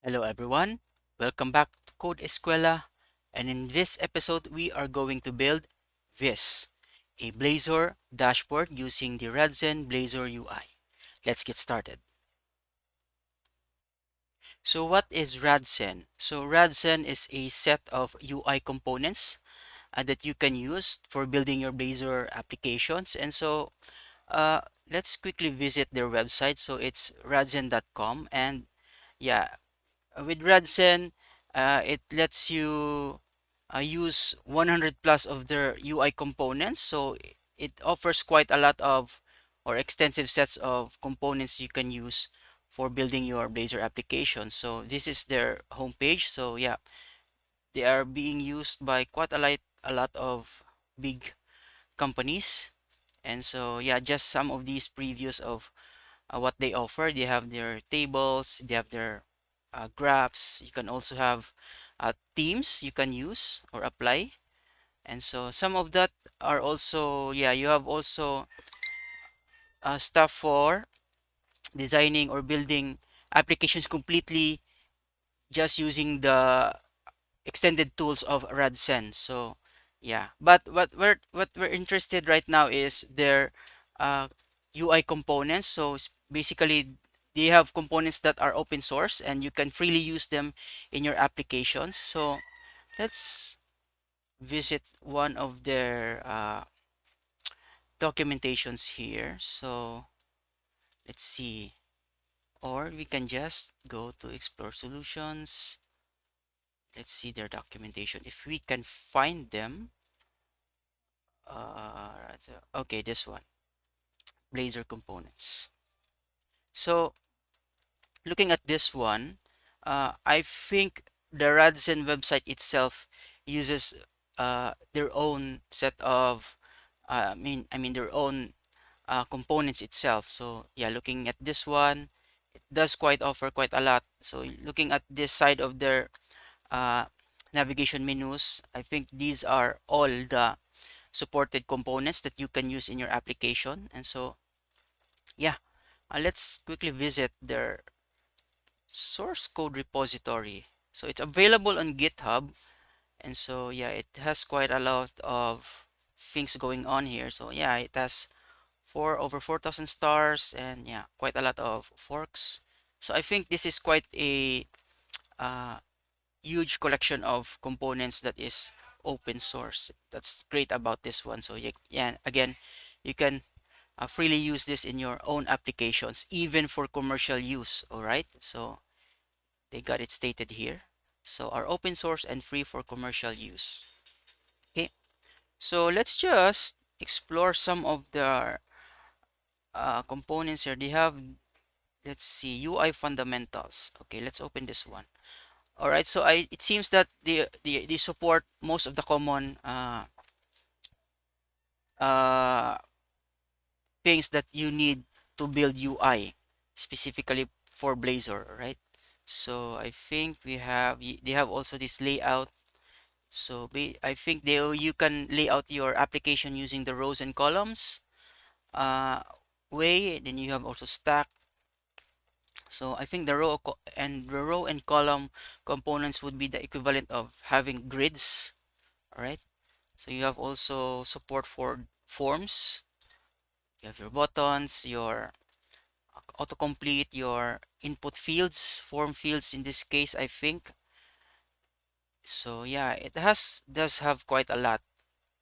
Hello everyone, welcome back to Code Escuela, and in this episode we are going to build this, a Blazor dashboard using the Radzen Blazor UI. Let's get started. So what is Radzen? So Radzen is a set of UI components that you can use for building your Blazor applications. And so uh, let's quickly visit their website. So it's radzen.com, and yeah, with Radzen, it lets you use 100 plus of their UI components. So it offers quite a lot of or extensive sets of components you can use for building your Blazor application. So this is their homepage. So yeah, they are being used by quite a lot of big companies. And so yeah, just some of these previews of what they offer. They have their tables, they have their graphs. You can also have themes you can use or apply. And so some of that are also, yeah, you have also stuff for designing or building applications completely just using the extended tools of Radzen. So yeah, but what we're interested right now is their uh, UI components. So basically, they have components that are open source and you can freely use them in your applications. So let's visit one of their documentations here. So let's see, or we can just go to explore solutions. Let's see their documentation if we can find them. Okay, this one, Blazor components. So looking at this one, I think the Radzen website itself uses their own set of, I mean their own components itself. So yeah, looking at this one, it does quite offer quite a lot. So looking at this side of their uh, navigation menus, I think these are all the supported components that you can use in your application. And so yeah, let's quickly visit their source code repository. So it's available on GitHub, and so yeah, it has quite a lot of things going on here. So yeah, it has over 4,000 stars, and yeah, quite a lot of forks. So I think this is quite a uh, huge collection of components that is open source. That's great about this one. So yeah, again, you can freely use this in your own applications, even for commercial use. All right, so they got it stated here. So are open source and free for commercial use. Okay, so let's just explore some of the components here. They have, let's see, UI fundamentals. Okay, let's open this one. All right, so it seems that they support most of the common uh, things that you need to build UI specifically for Blazor, right? So I think they have also this layout. So I think you can lay out your application using the rows and columns uh, way. Then you have also stack. So I think the row and column components would be the equivalent of having grids. All right. So you have also support for forms. You have your buttons, your autocomplete, your input fields, form fields in this case, I think. So yeah, it does have quite a lot.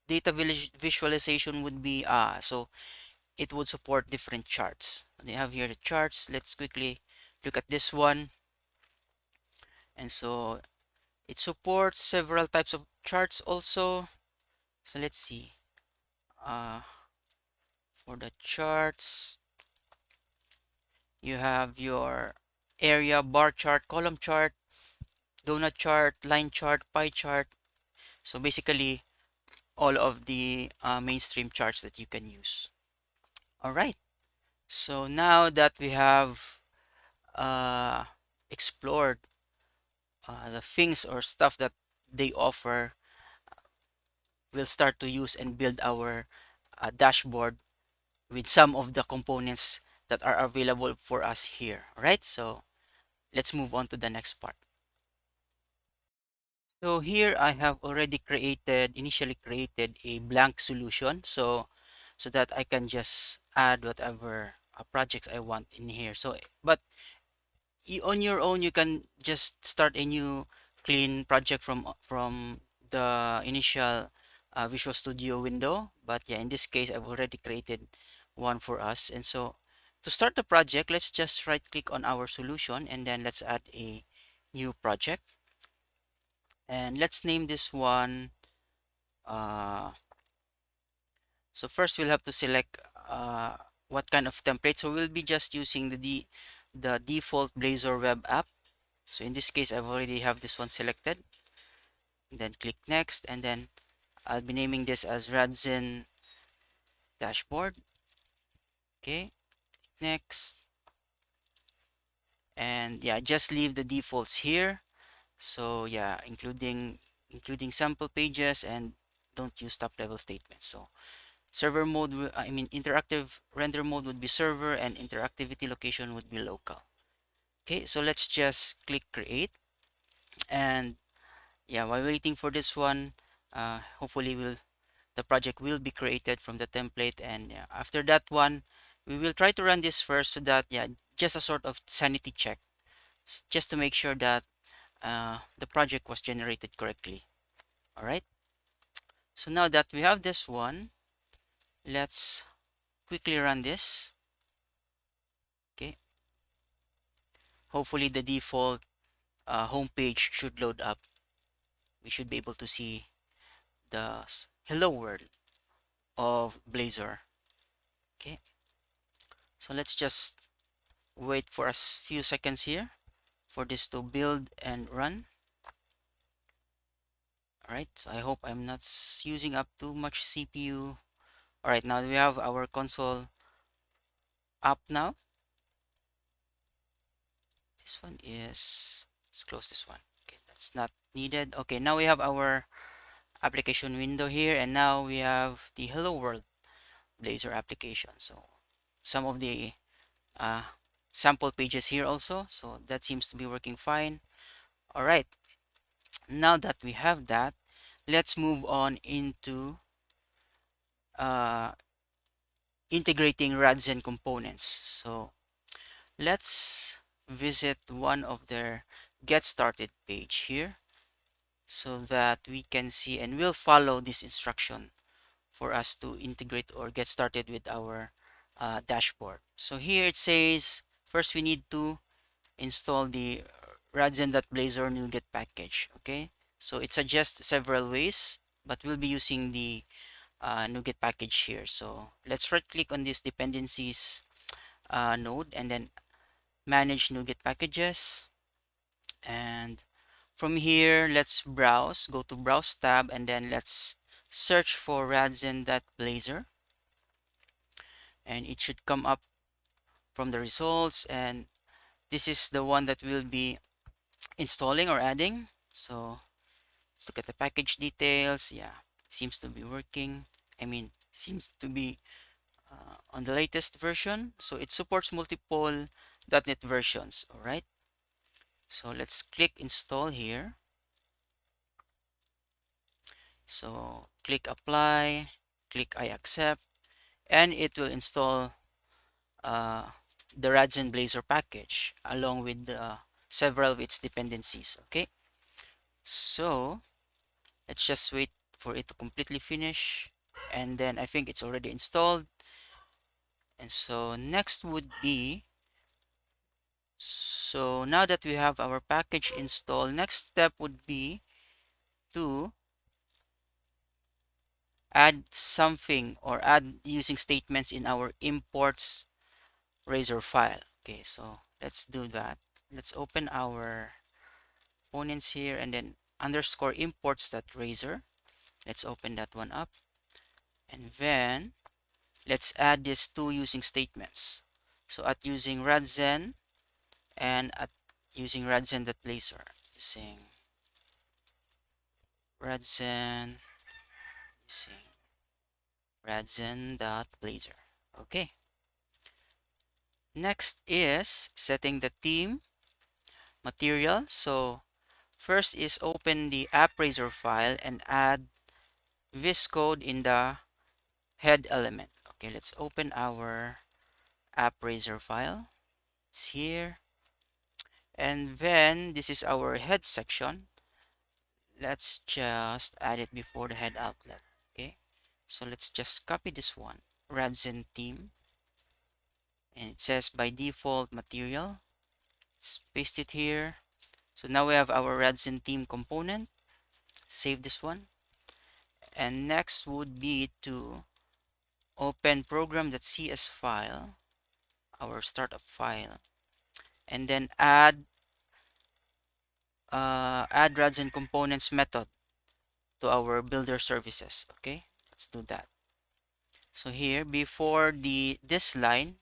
Data visualization would be so it would support different charts. They have here the charts. Let's quickly look at this one. And so it supports several types of charts also. So let's see. Uh, for the charts, you have your area, bar chart, column chart, donut chart, line chart, pie chart. So basically, all of the mainstream charts that you can use. All right. So now that we have uh, explored the things or stuff that they offer, we'll start to use and build our dashboard with some of the components that are available for us here. All right. So let's move on to the next part. So here I have already initially created a blank solution, so that I can just add whatever projects I want in here. So, but on your own, you can just start a new clean project from the initial Visual Studio window. But yeah, in this case, I've already created one for us. And so to start the project, let's just right click on our solution and then let's add a new project. And let's name this one. Uh, so first we'll have to select what kind of template. So we'll be just using the default Blazor web app. So in this case, I've already have this one selected. Then click next, and then I'll be naming this as Radzen dashboard. Okay, next, and yeah, just leave the defaults here. So yeah, including sample pages, and don't use top level statements. So server mode, I mean interactive render mode would be server, and interactivity location would be local. Okay, so let's just click create, and yeah, while waiting for this one, hopefully the project will be created from the template. And yeah, after that one, we will try to run this first, so that yeah, just a sort of sanity check, just to make sure that the project was generated correctly. All right, so now that we have this one, let's quickly run this. Okay, hopefully the default home page should load up. We should be able to see the hello world of Blazor. Okay, so let's just wait for a few seconds here for this to build and run. All right, so I hope I'm not using up too much CPU. All right, now we have our console up now. This one is, let's close this one. Okay, that's not needed. Okay, now we have our application window here, and now we have the hello world Blazor application. So some of the uh, sample pages here also, so that seems to be working fine. All right, now that we have that, let's move on into uh, integrating Radzen components. So let's visit one of their get started page here, so that we can see, and we'll follow this instruction for us to integrate or get started with our dashboard. So here it says first we need to install the Radzen.Blazor NuGet package. Okay, so it suggests several ways, but we'll be using the NuGet package here. So let's right click on this dependencies node, and then manage NuGet packages. And from here, let's browse, go to browse tab, and then let's search for Radzen.Blazor, and it should come up from the results. And this is the one that we'll be installing or adding. So let's look at the package details. Yeah, seems to be working. I mean, seems to be on the latest version. So it supports multiple .NET versions. All right. So let's click install here. So click apply, click I accept, and it will install uh, the Radzen Blazor package along with several of its dependencies. Okay, so let's just wait for it to completely finish, and then I think it's already installed. And so next would be, so now that we have our package installed, next step would be to add something or add using statements in our imports razor file. Okay, so let's do that. Let's open our components here, and then underscore imports.razor. Let's open that one up, and then let's add these two using statements. So at using Radzen, and at using Radzen.Blazor, using Radzen, using Radzen.Blazor. Okay, next is setting the theme. material. So first is open the AppRaiser file and add this code in the head element. Okay, let's open our AppRaiser file. It's here. And then this is our head section. Let's just add it before the head outlet. Okay, so let's just copy this one, Radzen theme, and it says by default material. Let's paste it here. So now we have our Radzen theme component. Save this one. And next would be to open program.cs file, our startup file, and then add Radzen components method to our builder services. Okay, let's do that. So here before this line,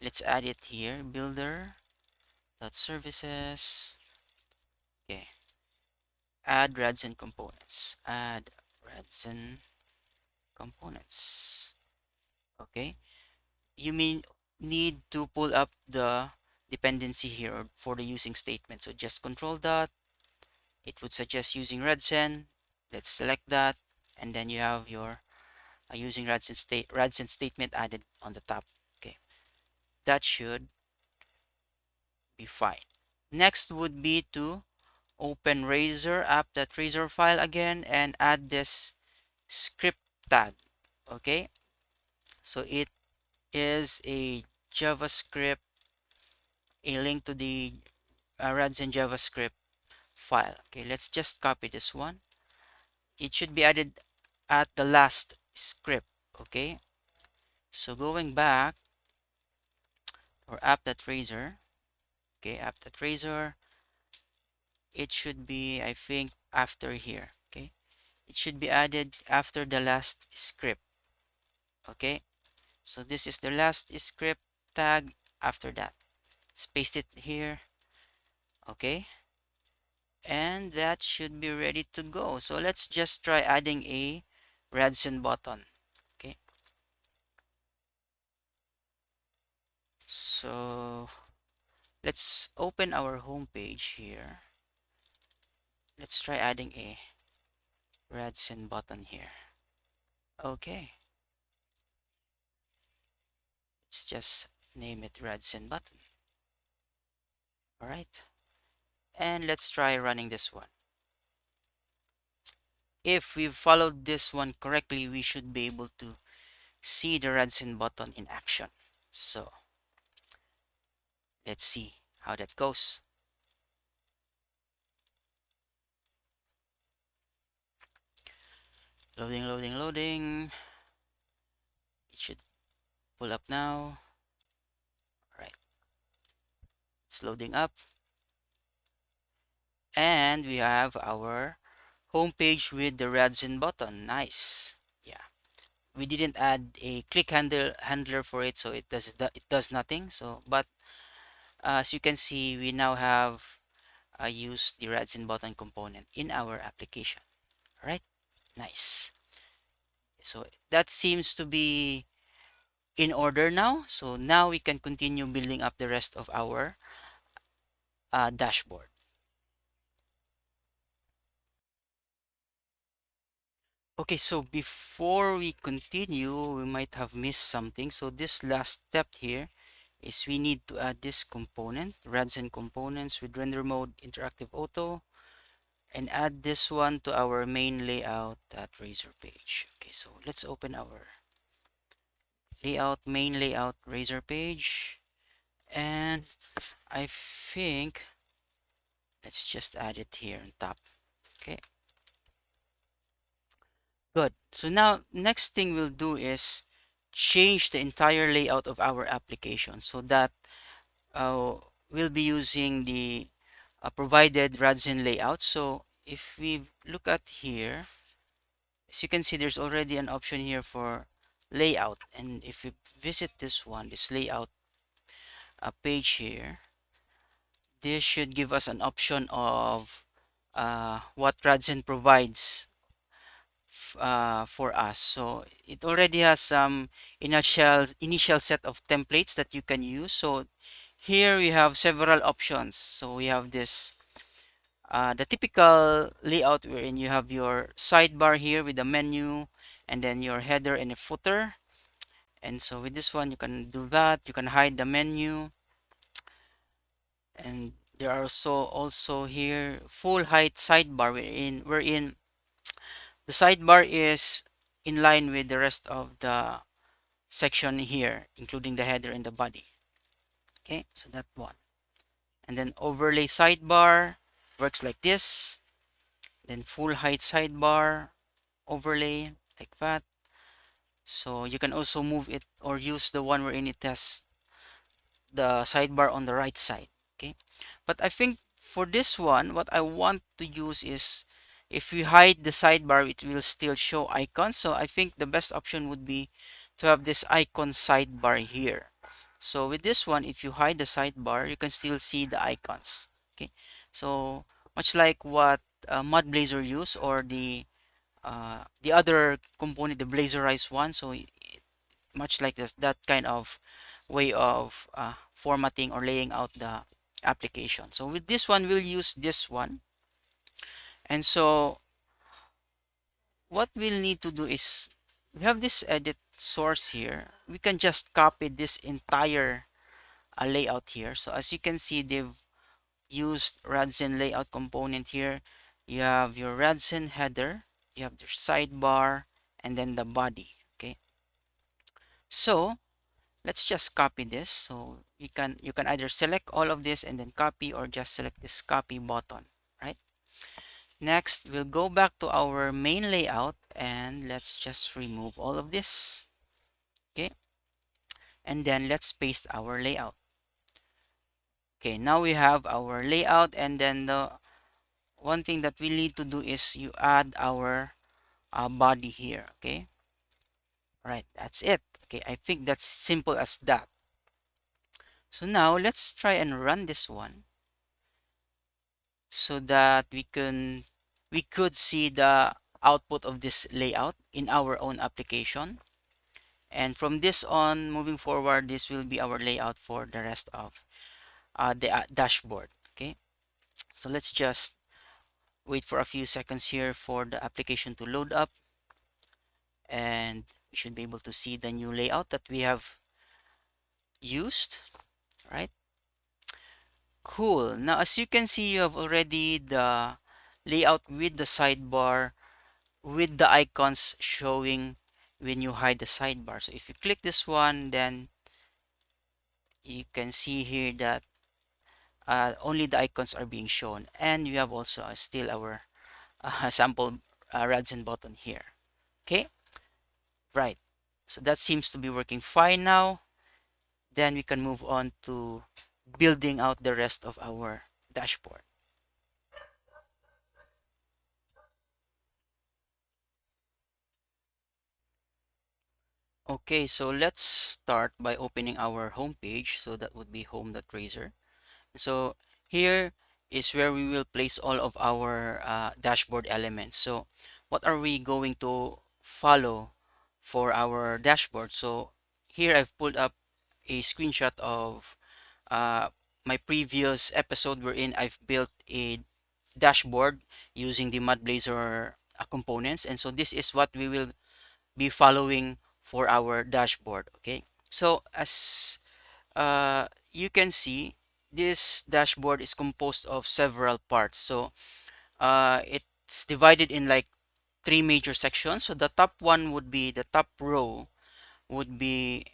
let's add it here, builder.services. Okay, add Radzen components. Add Radzen components. Okay, you need to pull up the dependency here for the using statement. So just control dot. It would suggest using Radzen. Let's select that, and then you have your using Radzen statement added on the top. Okay, that should be fine. Next would be to open Razor app.razor file again and add this script tag. Okay, so it is a JavaScript, a link to the Radzen JavaScript file. Okay, let's just copy this one. It should be added at the last script. Okay, so going back or app.razor. Okay, app.razor, it should be, I think, after here. Okay, it should be added after the last script. Okay, so this is the last script tag after that. Let's paste it here. Okay, and that should be ready to go. So let's just try adding a Radzen button. Okay, so let's open our home page here. Let's try adding a Radzen button here. Okay, let's just name it Radzen button. All right, and let's try running this one. If we've followed this one correctly, we should be able to see the Radzen button in action. So let's see how that goes. Loading, loading, loading. It should pull up now. All right, it's loading up. And we have our home page with the Radzen button. Nice. Yeah. We didn't add a click handler for it, so it does nothing. So, but as you can see, we now have used the Radzen button component in our application. All right. Nice. So that seems to be in order now. So now we can continue building up the rest of our dashboard. Okay, so before we continue, we might have missed something. So this last step here is we need to add this component, Radzen components with render mode interactive auto, and add this one to our main layout at Razor page. Okay, so let's open our main layout Razor page, and I think let's just add it here on top. Okay, good. So now next thing we'll do is change the entire layout of our application so that we'll be using the provided Radzen layout. So if we look at here, as you can see, there's already an option here for layout. And if we visit this one, this layout page here, this should give us an option of what Radzen provides for us. So it already has some initial set of templates that you can use. So here we have several options. So we have this the typical layout wherein you have your sidebar here with the menu and then your header and a footer. And so with this one you can do that. You can hide the menu, and there are also here full height sidebar wherein the sidebar is in line with the rest of the section here, including the header and the body. Okay, so that one. And then overlay sidebar works like this. Then full height sidebar overlay like that. So you can also move it or use the one wherein it has the sidebar on the right side. Okay, but I think for this one what I want to use is if we hide the sidebar it will still show icons. So I think the best option would be to have this icon sidebar here. So with this one, if you hide the sidebar, you can still see the icons. Okay, so much like what mudblazor use, or the other component, the blazorized one. So much like this, that kind of way of formatting or laying out the application. So with this one, we'll use this one. And so what we'll need to do is we have this edit source here. We can just copy this entire layout here. So as you can see, they've used Radzen layout component here. You have your Radzen header, you have your sidebar, and then the body. Okay, so let's just copy this. So you can either select all of this and then copy, or just select this copy button, right? Next, we'll go back to our main layout and let's just remove all of this. Okay, and then let's paste our layout. Okay, now we have our layout, and then the one thing that we need to do is you add our body here. Okay, all right, that's it. Okay, I think that's simple as that. So now let's try and run this one so that we could see the output of this layout in our own application. And from this on moving forward, this will be our layout for the rest of the dashboard. Okay, so let's just wait for a few seconds here for the application to load up, and we should be able to see the new layout that we have used. Right, cool. Now as you can see, you have already the layout with the sidebar with the icons showing when you hide the sidebar. So if you click this one, then you can see here that only the icons are being shown, and you have also still our sample Radzen button here. Okay, right, so that seems to be working fine now. Then we can move on to building out the rest of our dashboard. Okay, so let's start by opening our home page. So that would be home.razor. So here is where we will place all of our dashboard elements. So what are we going to follow for our dashboard? So here I've pulled up a screenshot of uh, my previous episode wherein I've built a dashboard using the mudblazor components. And so this is what we will be following for our dashboard. Okay, so as you can see, this dashboard is composed of several parts. So it's divided in like three major sections. So the top one would be the top row would be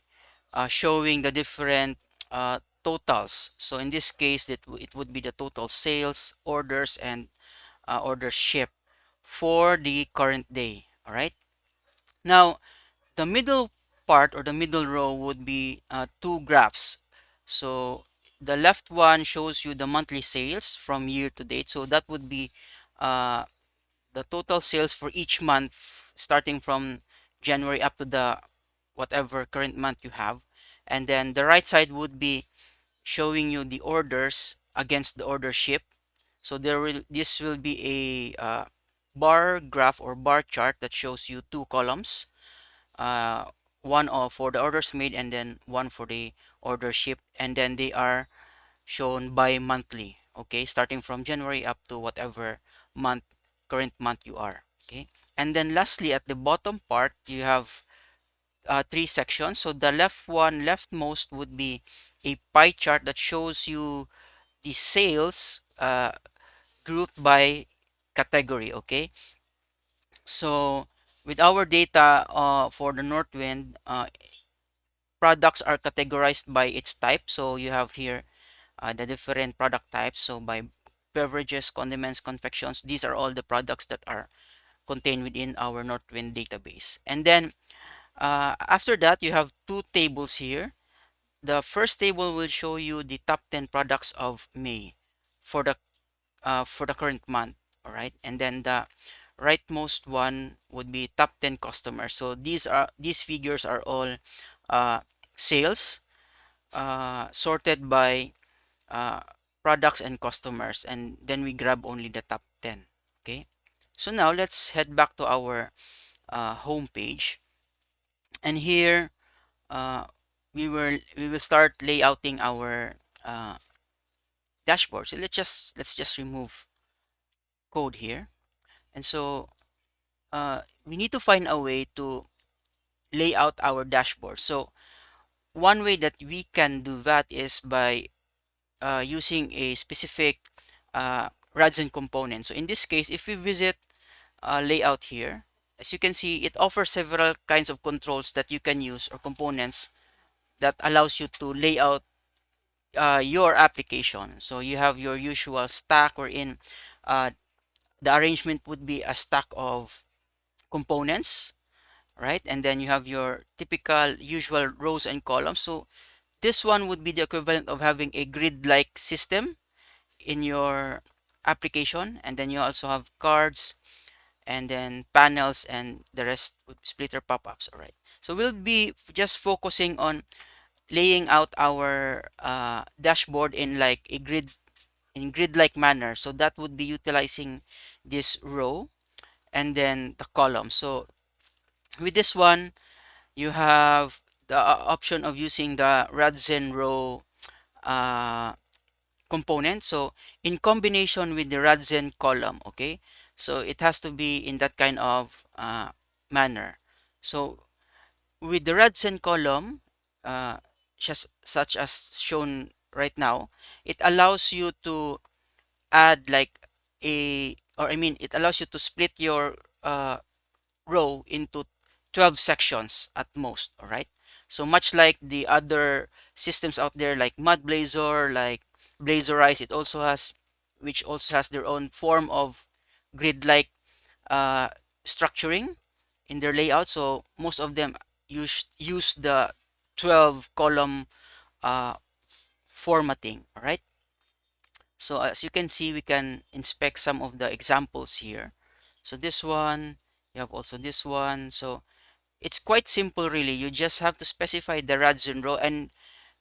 showing the different totals. So in this case, it would be the total sales, orders, and orders shipped for the current day. All right. Now the middle part, or the middle row, would be two graphs. So the left one shows you the monthly sales from year to date. So that would be uh, the total sales for each month starting from January up to the whatever current month you have. And then the right side would be showing you the orders against the order ship. So this will be a bar graph or bar chart that shows you two columns, uh, one for the orders made and then one for the order shipped, and then they are shown bi-monthly, okay, starting from January up to whatever month, current month you are, okay. And then lastly, at the bottom part, you have three sections. So the leftmost would be a pie chart that shows you the sales grouped by category, okay. So with our data for the Northwind, products are categorized by its type. So you have here the different product types. So by beverages, condiments, confections, these are all the products that are contained within our Northwind database. And then after that, you have two tables here. The first table will show you the top 10 products of May for the current month. All right, and then the rightmost one would be top 10 customers. So these figures are all uh, sales sorted by uh, products and customers, and then we grab only the top 10. Okay, so now let's head back to our home page, and here uh, we will start layouting our uh, dashboard. So let's just remove code here, and so we need to find a way to lay out our dashboard. So one way that we can do that is by using a specific Radzen component. So in this case, if we visit layout here, as you can see, it offers several kinds of controls that you can use, or components that allows you to lay out your application. So you have your usual stack, wherein uh, the arrangement would be a stack of components, right? And then you have your typical usual rows and columns. So this one would be the equivalent of having a grid-like system in your application. And then you also have cards, and then panels, and the rest with splitter pop-ups. All right, so we'll be just focusing on laying out our dashboard in like a grid-like manner. So that would be utilizing this row and then the column. So with this one, you have the option of using the Radzen row uh, component. So in combination with the Radzen column, okay. So it has to be in that kind of manner. So with the Radzen column, just such as shown right now, it allows you to add like it allows you to split your row into 12 sections at most. All right, so much like the other systems out there like mudblazor, like blazorize, which also has their own form of grid-like uh, structuring in their layout. So most of them use the 12 column uh, formatting. All right, so as you can see, we can inspect some of the examples here. So this one, you have also this one. So it's quite simple, really. You just have to specify the Radzen row, and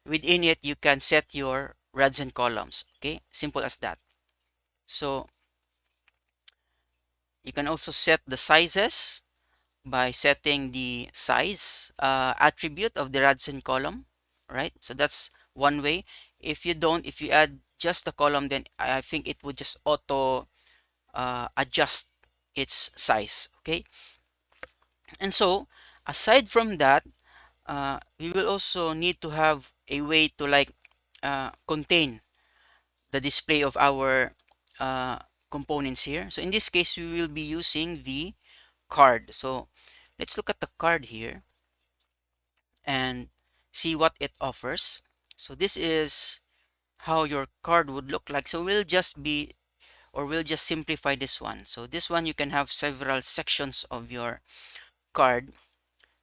within it you can set your Radzen columns. Okay, simple as that. So you can also set the sizes by setting the size attribute of the Radzen column, right? So that's one way. If you add just the column, then I think it would just auto adjust its size. Okay, and so aside from that, we will also need to have a way to like contain the display of our uh, components here. So in this case, we will be using the card. So let's look at the card here and see what it offers. So this is how your card would look like. So we'll just simplify this one. So this one, you can have several sections of your card.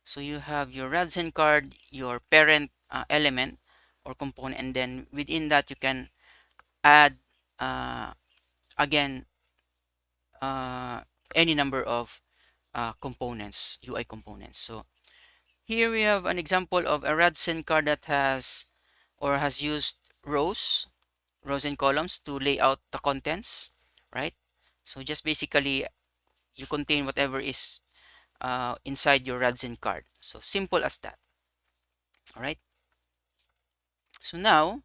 So you have your Radzen card, your parent element or component, and then within that you can add uh, again any number of components, UI components. So here we have an example of a Radzen card that has used rows and columns to lay out the contents, right? So just basically you contain whatever is inside your Radzen card. So simple as that. All right. So now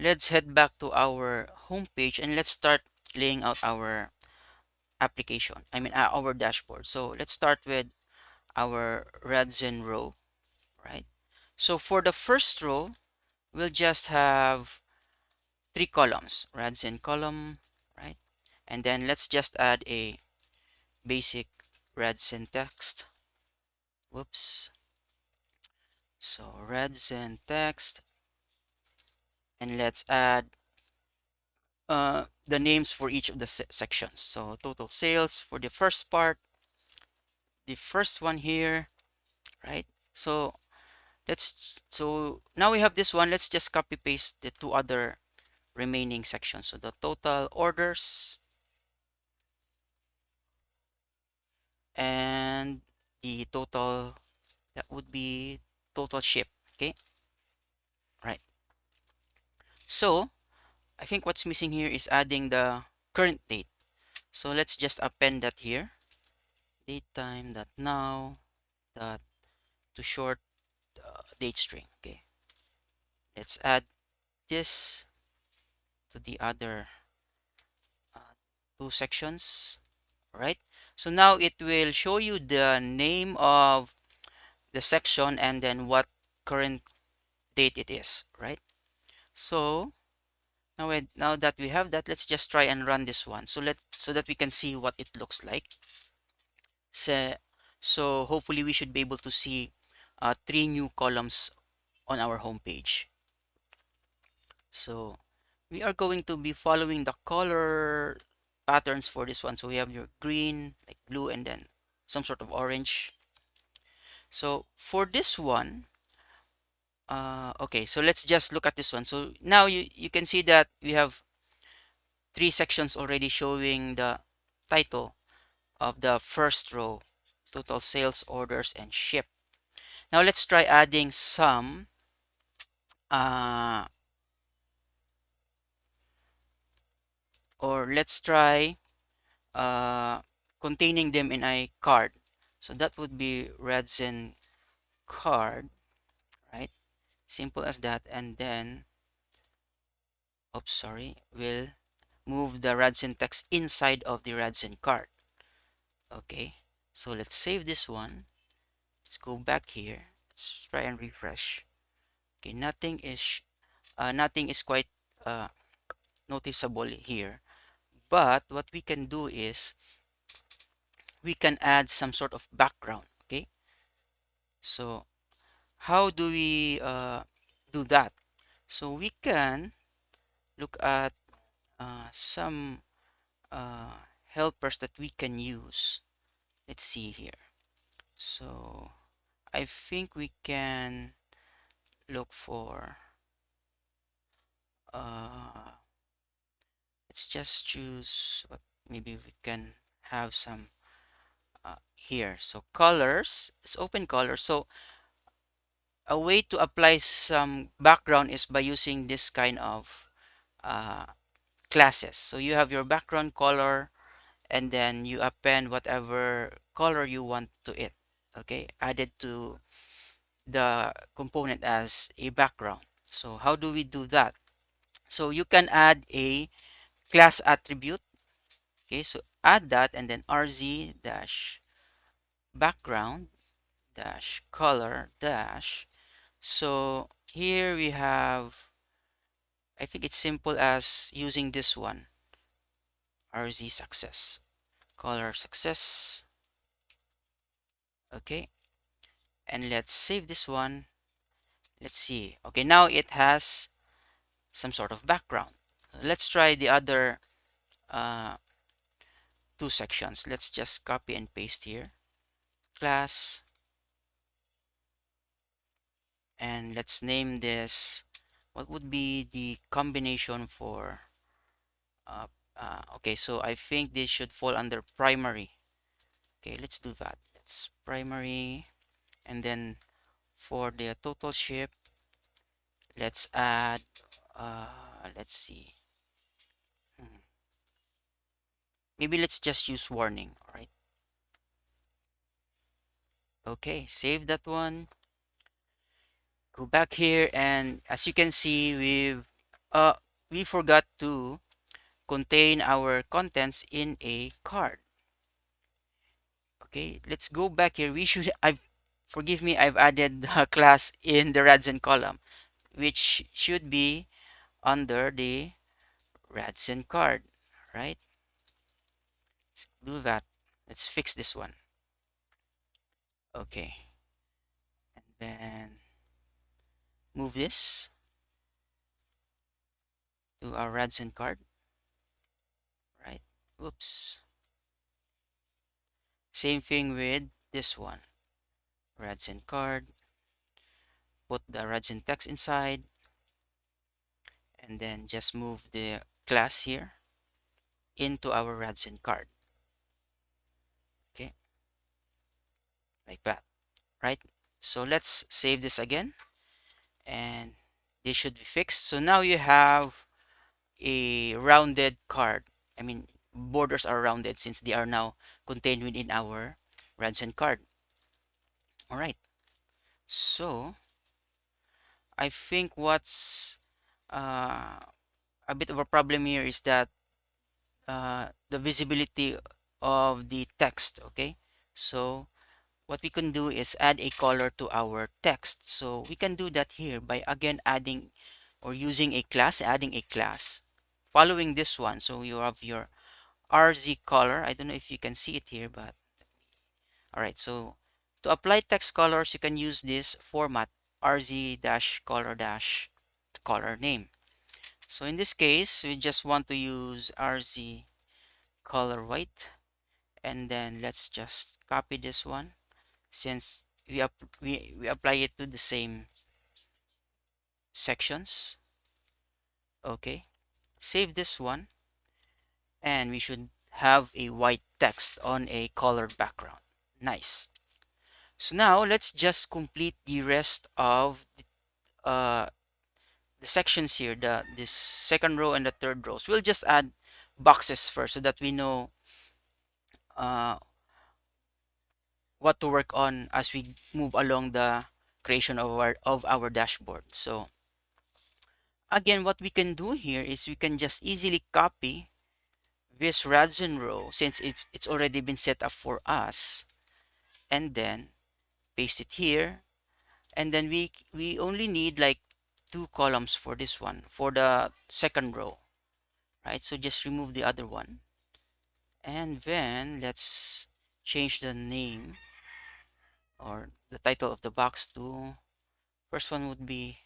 let's head back to our home page and let's start laying out our application. I mean, our dashboard. So let's start with our Radzen row, right? So for the first row, we'll just have 3 columns, Radzen column, right? And then let's just add a basic Radzen text. Whoops. So Radzen text, and let's add the names for each of the sections. So total sales for the first part, the first one here, right? So so now we have this one. Let's just copy paste the 2 other remaining sections. So the total orders and the total, that would be total ship. Okay, right. So I think what's missing here is adding the current date. So let's just append that here. Date time dot now dot to short date string. Okay, let's add this to the other uh, 2 sections. Right. So now it will show you the name of the section and then what current date it is, right? So now that we have that, let's just try and run this one. So that we can see what it looks like. So, so hopefully we should be able to see 3 new columns on our home page. So we are going to be following the color patterns for this one. So we have your green, like blue, and then some sort of orange. So for this one, okay, so let's just look at this one. So now you can see that we have 3 sections already showing the title of the first row, total sales, orders, and ship. Now let's try adding some uh, or let's try containing them in a card. So that would be RadzenCard, right? Simple as that. And then, oops, sorry, we'll move the Radzen text inside of the RadzenCard. Okay, so let's save this one. Let's go back here. Let's try and refresh. Okay, nothing is quite uh, noticeable here. But what we can do is we can add some sort of background. Okay, so how do we do that? So we can look at some helpers that we can use. Let's see here. So I think we can look for let's just choose what, maybe we can have some here. So colors, it's open colors. So a way to apply some background is by using this kind of uh, classes. So you have your background color and then you append whatever color you want to it. Okay, added to the component as a background. So how do we do that? So you can add a class attribute. Okay, so add that and then rz dash background dash color dash. So here we have, I think it's simple as using this one, rz success color success. Okay, and let's save this one. Let's see. Okay, now it has some sort of background. Let's try the other uh, 2 sections. Let's just copy and paste here. Class, and let's name this. What would be the combination for? Uh, okay, so I think this should fall under primary. Okay, let's do that. It's primary, and then for the total ship, let's add. Let's see. Hmm. Maybe let's just use warning. All right. Okay, save that one. Go back here, and as you can see, we've uh, we forgot to contain our contents in a card. Okay, let's go back here. We should, I've, forgive me, I've added the class in the Radzen column, which should be under the RadzenCard, right? Let's do that. Let's fix this one. Okay, and then move this to our RadzenCard, right? Oops. Same thing with this one. RadzenCard, put the Radzen text inside, and then just move the class here into our RadzenCard. Okay, like that, right? So let's save this again, and this should be fixed. So now you have a rounded card. I mean, borders are rounded since they are now contained within our RadzenCard. All right. So I think what's uh, a bit of a problem here is that the visibility of the text. Okay. So what we can do is add a color to our text. So we can do that here by again adding or using a class, adding a class following this one. So you have your RZ color. I don't know if you can see it here, but all right. So to apply text colors, you can use this format RZ-color name. So in this case, we just want to use RZ color white, and then let's just copy this one since we apply it to the same sections. Okay, save this one, and we should have a white text on a colored background. Nice. So now let's just complete the rest of the sections here, this second row and the third rows. We'll just add boxes first so that we know uh, what to work on as we move along the creation of our dashboard. So again, what we can do here is we can just easily copy this Radzen row since it's already been set up for us, and then paste it here, and then we only need like 2 columns for this one for the second row, right? So just remove the other one, and then let's change the name or the title of the box to, first one would be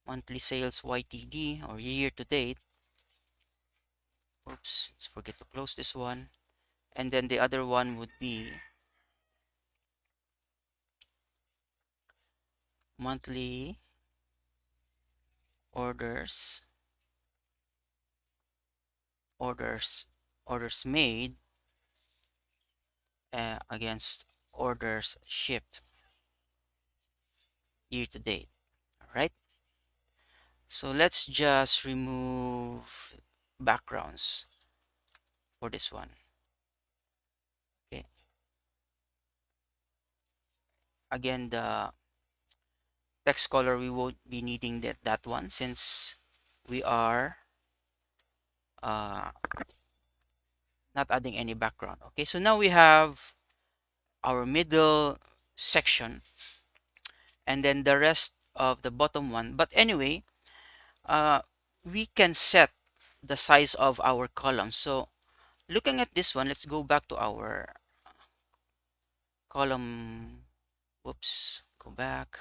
monthly sales YTD or year to date. Oops, let's forget to close this one. And then the other one would be monthly orders orders orders made against orders shipped year to date. All right, so let's just remove backgrounds for this one. Okay, again, the text color, we won't be needing that one since we are uh, not adding any background. Okay, so now we have our middle section and then the rest of the bottom one. But anyway, uh, we can set the size of our columns. So looking at this one, let's go back to our column. Whoops, go back.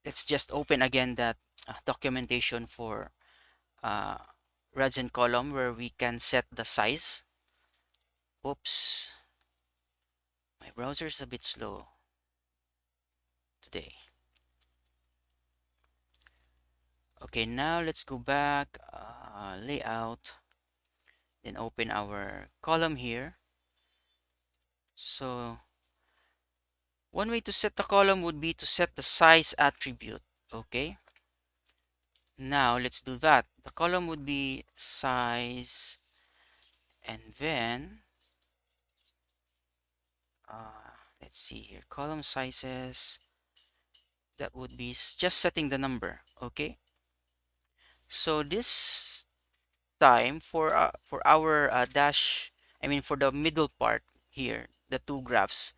Let's just open again that documentation for uh, Radzen column where we can set the size. Oops, my browser is a bit slow today. Okay, now let's go back, layout, then open our column here. So one way to set the column would be to set the size attribute. Okay, now let's do that. The column would be size, and then let's let's see here, column sizes, that would be just setting the number. Okay, so this time for our dash, I mean for the middle part here, the two graphs,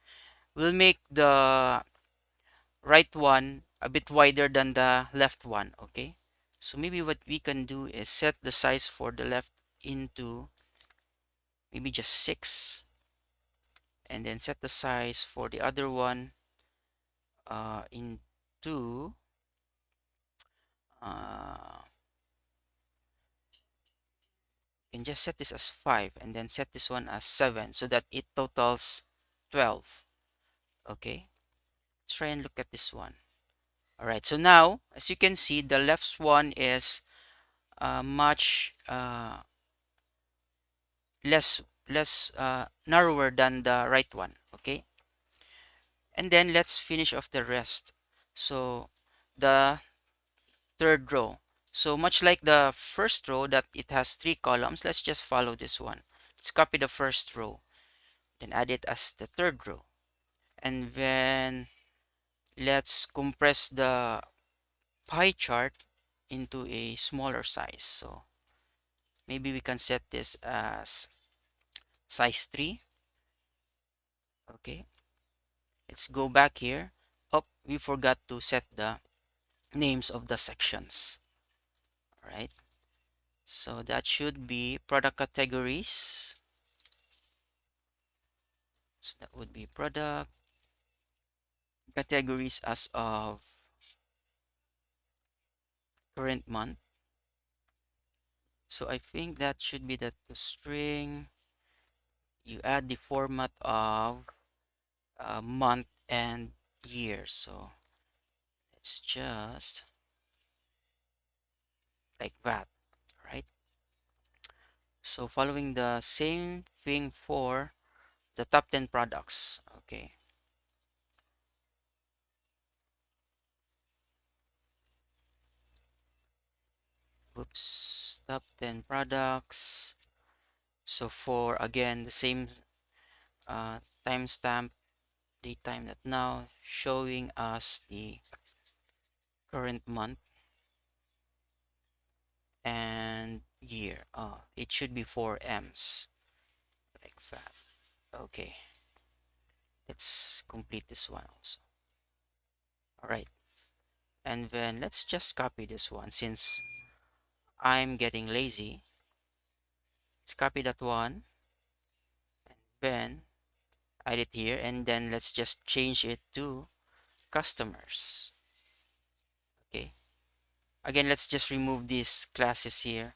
we'll make the right one a bit wider than the left one. Okay, so maybe what we can do is set the size for the left into maybe just 6, and then set the size for the other one into uh, you can just set this as 5 and then set this one as 7 so that it totals 12. Okay, let's try and look at this one. All right, so now as you can see, the left one is much less narrower than the right one. Okay, and then let's finish off the rest. So the third row, so much like the first row that it has 3 columns, let's just follow this one. Let's copy the first row, then add it as the third row, and then let's compress the pie chart into a smaller size. So maybe we can set this as size 3. Okay, let's go back here. Oh, we forgot to set the names of the sections. All right, so that should be product categories. So that would be product categories as of current month. So I think that should be the string. You add the format of month and year. So it's just like that, right? So following the same thing for the top 10 products. Okay. Oops, top 10 products. So for again the same timestamp, the time that now showing us the current month and year. It should be 4 M's like that. Okay, let's complete this one also. All right, and then let's just copy this one since I'm getting lazy. Let's copy that one and then add it here, and then let's just change it to customers. Okay, again, let's just remove these classes here.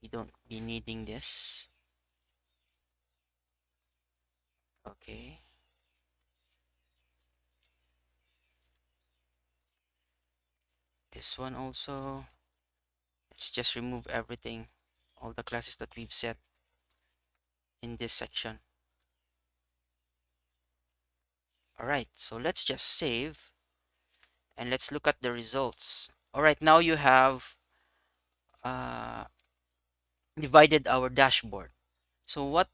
We don't be needing this. Okay, this one also. Let's just remove everything, all the classes that we've set in this section. All right, so let's just save and let's look at the results. All right, now you have uh, divided our dashboard. So what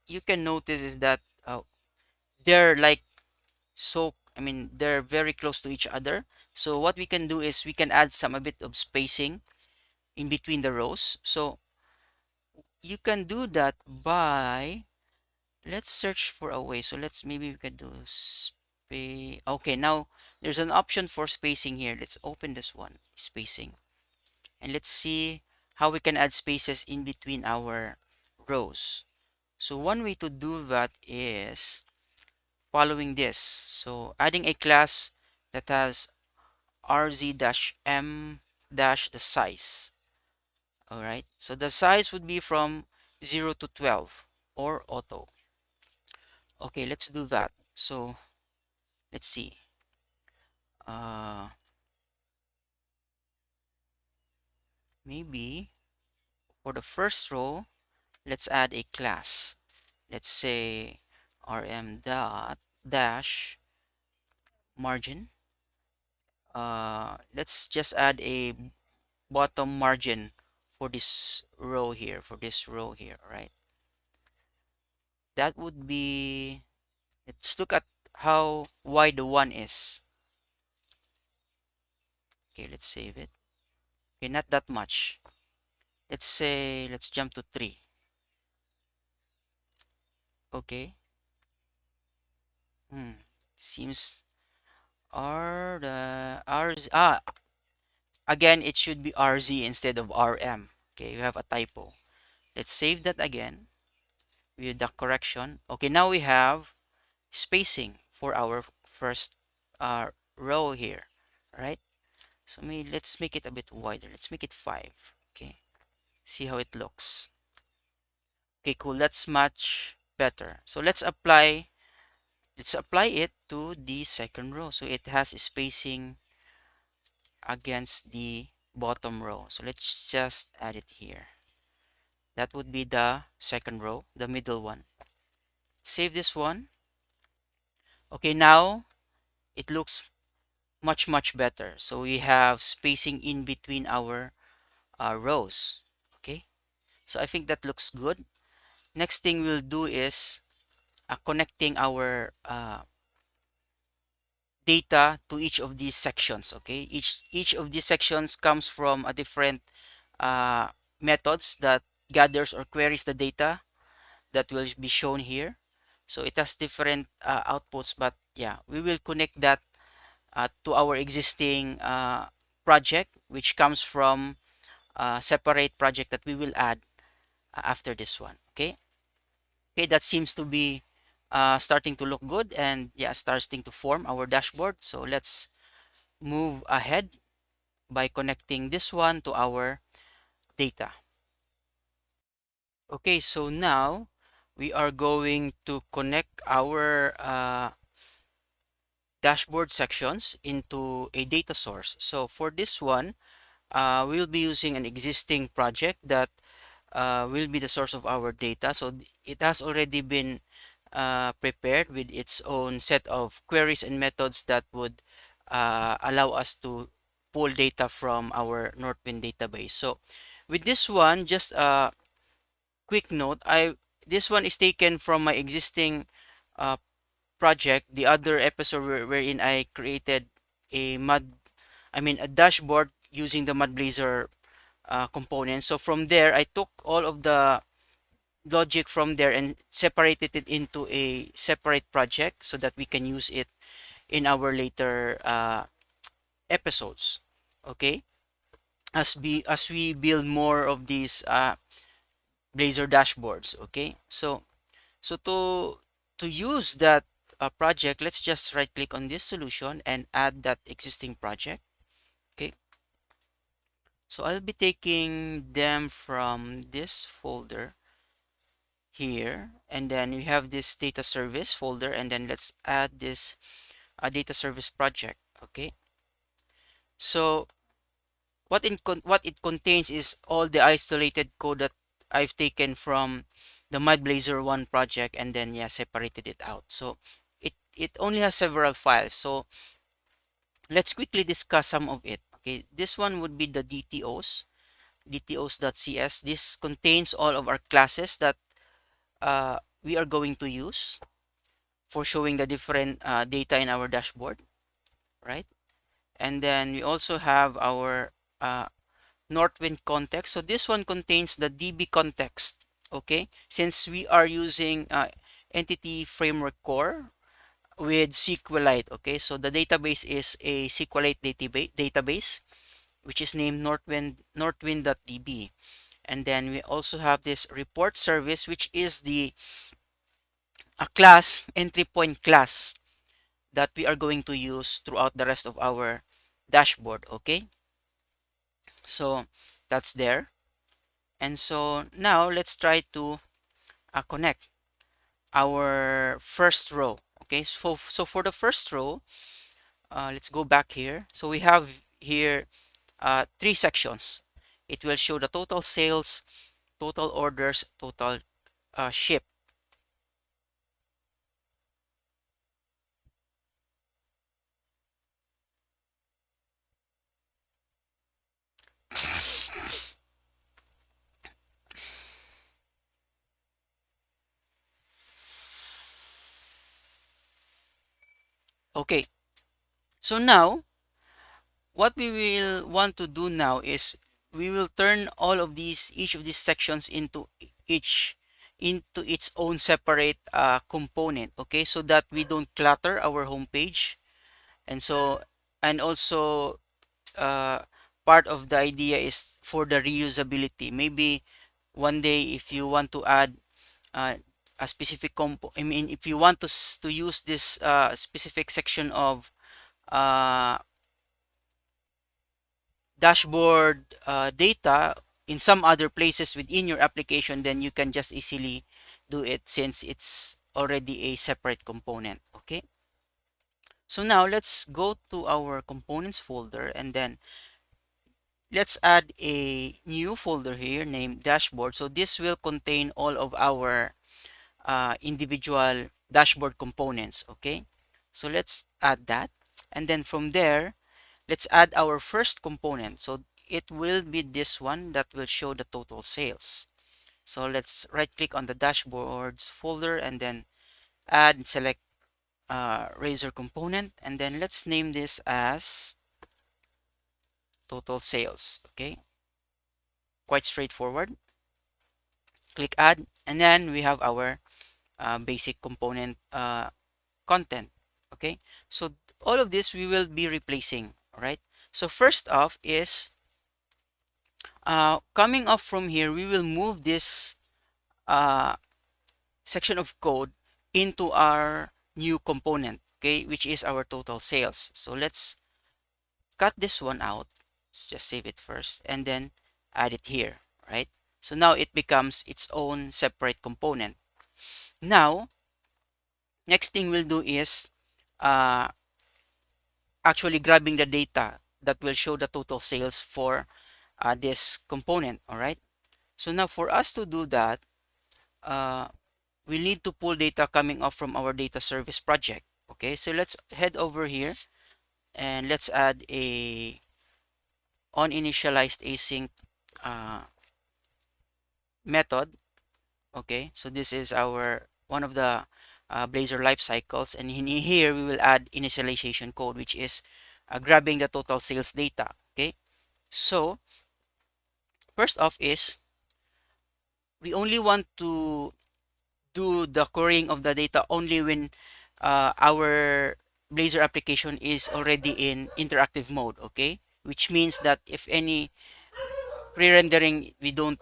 you can notice is that they're like I mean, they're very close to each other. So what we can do is we can add a bit of spacing in between the rows. So you can do that by, let's search for a way. So maybe we can do space. Okay, now there's an option for spacing here. Let's open this one, spacing, and let's see how we can add spaces in between our rows. So one way to do that is following this. So adding a class that has rz-m dash the size. All right, so the size would be from 0 to 12 or auto. Okay, let's do that. So let's see. Uh, Maybe for the first row, let's add a class. Let's say rm dot dash margin. Let's just add a bottom margin for this row here, right? That would be Let's look at how wide the 1 is. Okay, let's save it. Okay, not that much. Let's say, let's jump to 3. Okay. Seems again, it should be RZ instead of RM. Okay, you have a typo. Let's save that again with the correction. Okay, now we have spacing for our first row here, right? So let's make it a bit wider. Let's make it 5. Okay, see how it looks. Okay, cool. That's much better. So let's apply it to the second row. So it has spacing against the bottom row. So let's just add it here. That would be the second row, the middle one. Save this one. Okay, now it looks much better. So we have spacing in between our rows. Okay, so I think that looks good. Next thing we'll do is connecting our data to each of these sections. Okay, each of these sections comes from a different uh, methods that gathers or queries the data that will be shown here. So it has different outputs, but yeah, we will connect that to our existing project, which comes from a separate project that we will add after this one. Okay, okay, that seems to be starting to look good, and yeah, starting to form our dashboard. So let's move ahead by connecting this one to our data. Okay, so now we are going to connect our dashboard sections into a data source. So for this one, we'll be using an existing project that will be the source of our data. So it has already been prepared with its own set of queries and methods that would allow us to pull data from our Northwind database. So with this one, just a quick note, this one is taken from my existing uh, project, the other episode wherein I created a dashboard using the mudblazor component. So from there, I took all of the logic from there and separated it into a separate project so that we can use it in our later episodes. Okay, as we build more of these Blazor dashboards. Okay, so to use that project, let's just right click on this solution and add that existing project. Okay, so I'll be taking them from this folder here, and then we have this data service folder, and then let's add this data service project. Okay, so what it contains is all the isolated code that I've taken from the mudblazor 1 project, and then yeah, separated it out. So it only has several files, so let's quickly discuss some of it. Okay, this one would be the dtos.cs. This contains all of our classes that we are going to use for showing the different data in our dashboard, right? And then we also have our Northwind context. So this one contains the DB context. Okay, since we are using entity framework core with SQLite. Okay, so the database is a SQLite database which is named northwind.db. And then we also have this report service, which is the a class, entry point class, that we are going to use throughout the rest of our dashboard. Okay, so that's there. And so now let's try to connect our first row. Okay, so for the first row, let's go back here. So we have here 3 sections. It will show the total sales, total orders, total ship. Okay, so now what we will want to do now is we will turn all of these, each of these sections into its own separate component. Okay, so that we don't clutter our home page. And so, and also uh, part of the idea is for the reusability. Maybe one day if you want to add a specific I mean, if you want to use this specific section of uh, dashboard data in some other places within your application, then you can just easily do it since it's already a separate component. Okay, so now let's go to our components folder, and then let's add a new folder here named dashboard. So this will contain all of our individual dashboard components. Okay, so let's add that, and then from there let's add our first component. So it will be this one that will show the total sales. So let's right click on the dashboards folder and then add and select razor component, and then let's name this as total sales. Okay, quite straightforward. Click add, and then we have our basic component content. Okay, so all of this we will be replacing. All right, so first off is coming up from here, we will move this uh, section of code into our new component, okay, which is our total sales. So let's cut this one out. Let's just save it first and then add it here, right? So now it becomes its own separate component. Now, next thing we'll do is uh, actually grabbing the data that will show the total sales for this component, all right? So now for us to do that, uh, we need to pull data coming off from our data service project. Okay, so let's head over here and let's add a on initialized async method. Okay, so this is our one of the Blazor life cycles, and in here we will add initialization code, which is grabbing the total sales data. Okay, so first off is we only want to do the querying of the data only when our Blazor application is already in interactive mode. Okay, which means that if any pre-rendering, uh, we don't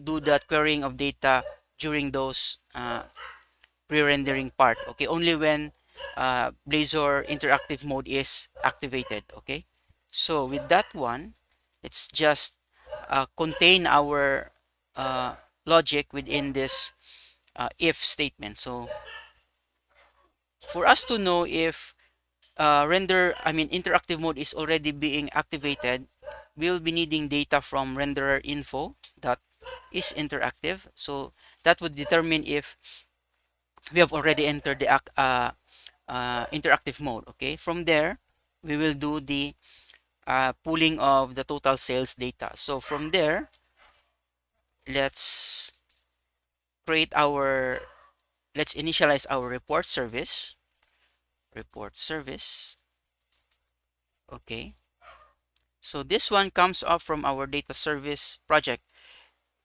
do that querying of data during those pre-rendering part. Okay, only when Blazor interactive mode is activated. Okay, so with that one, let's just contain our logic within this if statement. So for us to know if interactive mode is already being activated, we'll be needing data from renderer info that is interactive. So that would determine if we have already entered the interactive mode. Okay, from there we will do the pooling of the total sales data. So from there, let's create our let's initialize our report service. Okay, so this one comes up from our data service project,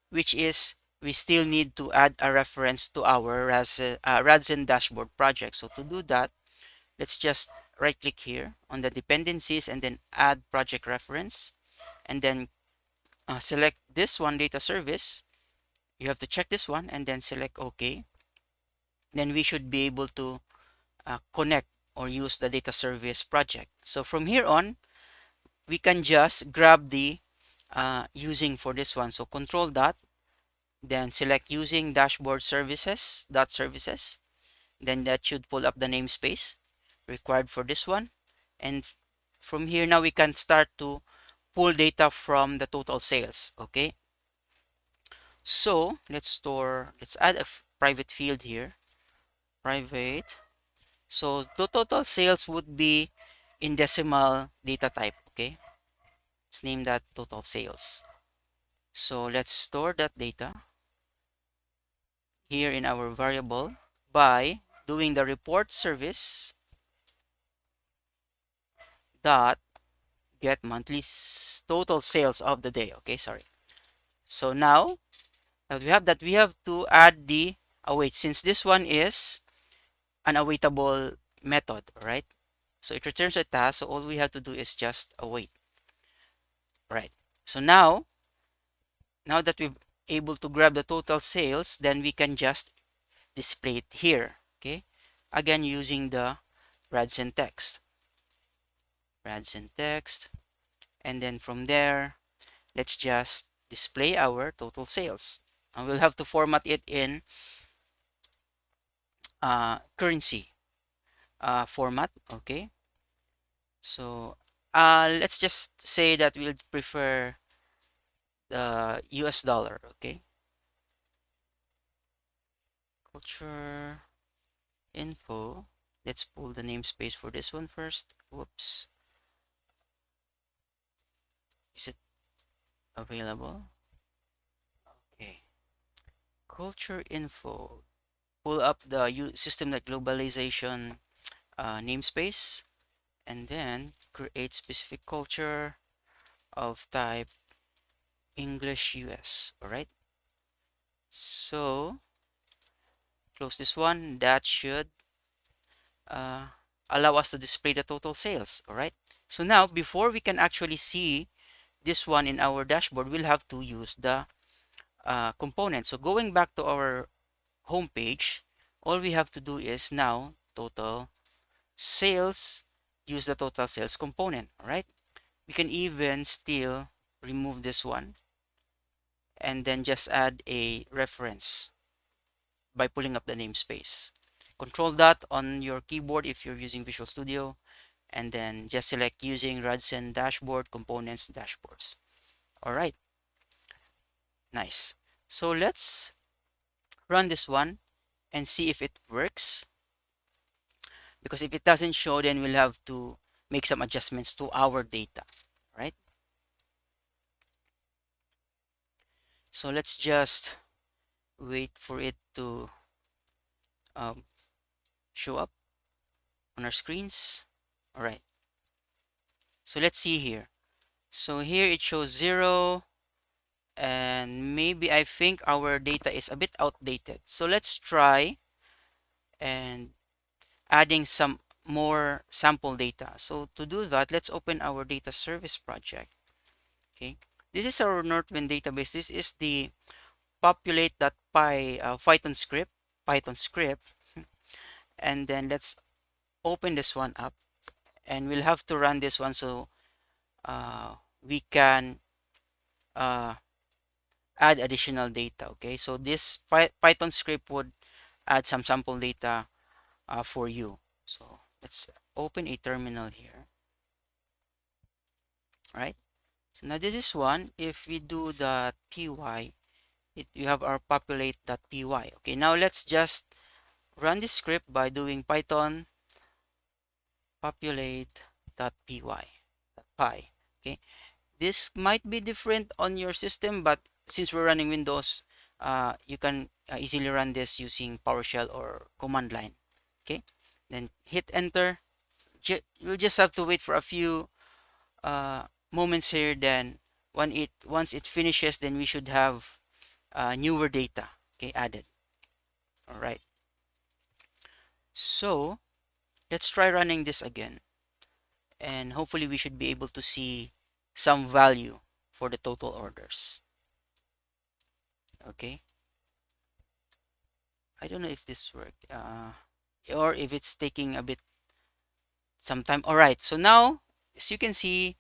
which is we still need to add a reference to our Radzen dashboard project. So to do that, let's just right click here on the dependencies and then add project reference, and then select this one, data service. You have to check this one and then select OK. Then we should be able to connect or use the data service project. So from here on, we can just grab the using for this one. So control dot, then select using dashboard services. Then that should pull up the namespace required for this one. And from here now we can start to pull data from the total sales. Okay, so let's add a private field here, private. So the total sales would be in decimal data type. Okay, let's name that total sales. So let's store that data here in our variable by doing the report service dot get monthly total sales of the day. Okay, sorry. So now that we have that, we have to add the await, since this one is an awaitable method, right? So it returns a task, so all we have to do is just await, right? So now that we've able to grab the total sales, then we can just display it here. Okay, again using the Radzen text, and then from there, let's just display our total sales. And we'll have to format it in currency format. Okay, so let's just say that we'll prefer the US dollar. Okay, culture info. Let's pull the namespace for this one first. Whoops. Is it available? Okay. Culture info. Pull up the system like globalization namespace, and then create specific culture of type English US. All right. So close this one. That should uh, allow us to display the total sales. All right. So now, before we can actually see this one in our dashboard, we'll have to use the component. So going back to our home page, all we have to do is now total sales, use the total sales component. All right. We can even still remove this one and then just add a reference by pulling up the namespace. Control that on your keyboard if you're using Visual Studio, and then just select using Radzen dashboard components dashboards. All right, nice. So let's run this one and see if it works, because if it doesn't show, then we'll have to make some adjustments to our data. Right, so let's just wait for it to um, show up on our screens. All right, so let's see here. So here it shows 0, and maybe I think our data is a bit outdated. So let's try and adding some more sample data. So to do that, let's open our data service project. Okay, this is our Northwind database. This is the populate.py Python script, and then let's open this one up, and we'll have to run this one so we can uh, add additional data. Okay, so this Python script would add some sample data for you. So let's open a terminal here. Right, so now this is one. If we do the py, you have our populate.py. Okay, now let's just run this script by doing Python populate.py. Okay, this might be different on your system, but since we're running Windows, you can easily run this using PowerShell or command line. Okay, then hit enter. You'll just have to wait for a few moments here. Then once it finishes, then we should have newer data, okay, added. All right, so let's try running this again, and hopefully we should be able to see some value for the total orders. Okay, I don't know if this worked or if it's taking a bit some time. All right, so now as you can see,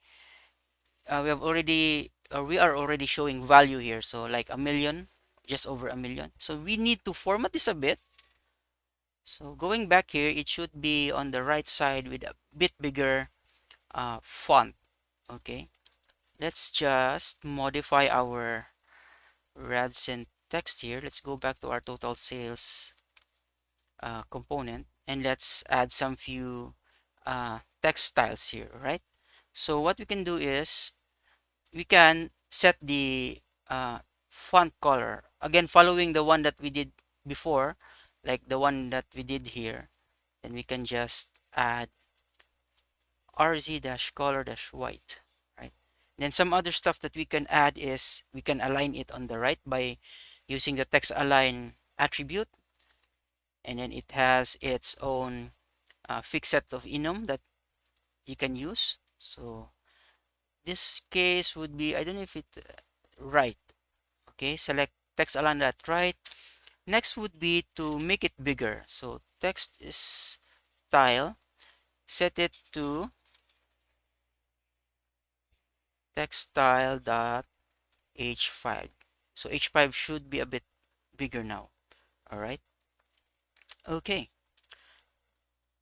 we are already showing value here, so like a million, just over a million. So we need to format this a bit. So going back here, it should be on the right side with a bit bigger font. Okay, let's just modify our Radzen text here. Let's go back to our total sales component, and let's add some few text styles here. Right, so what we can do is we can set the font color again, following the one that we did before. like the one that we did here, then we can just add rz-color-white, right? Then some other stuff that we can add is we can align it on the right by using the text align attribute, and then it has its own fixed set of enum that you can use. So this case would be, I don't know if it right. Okay, select text align at right. Next would be to make it bigger. So text is style, set it to text style dot h5. So h5 should be a bit bigger now. All right. Okay.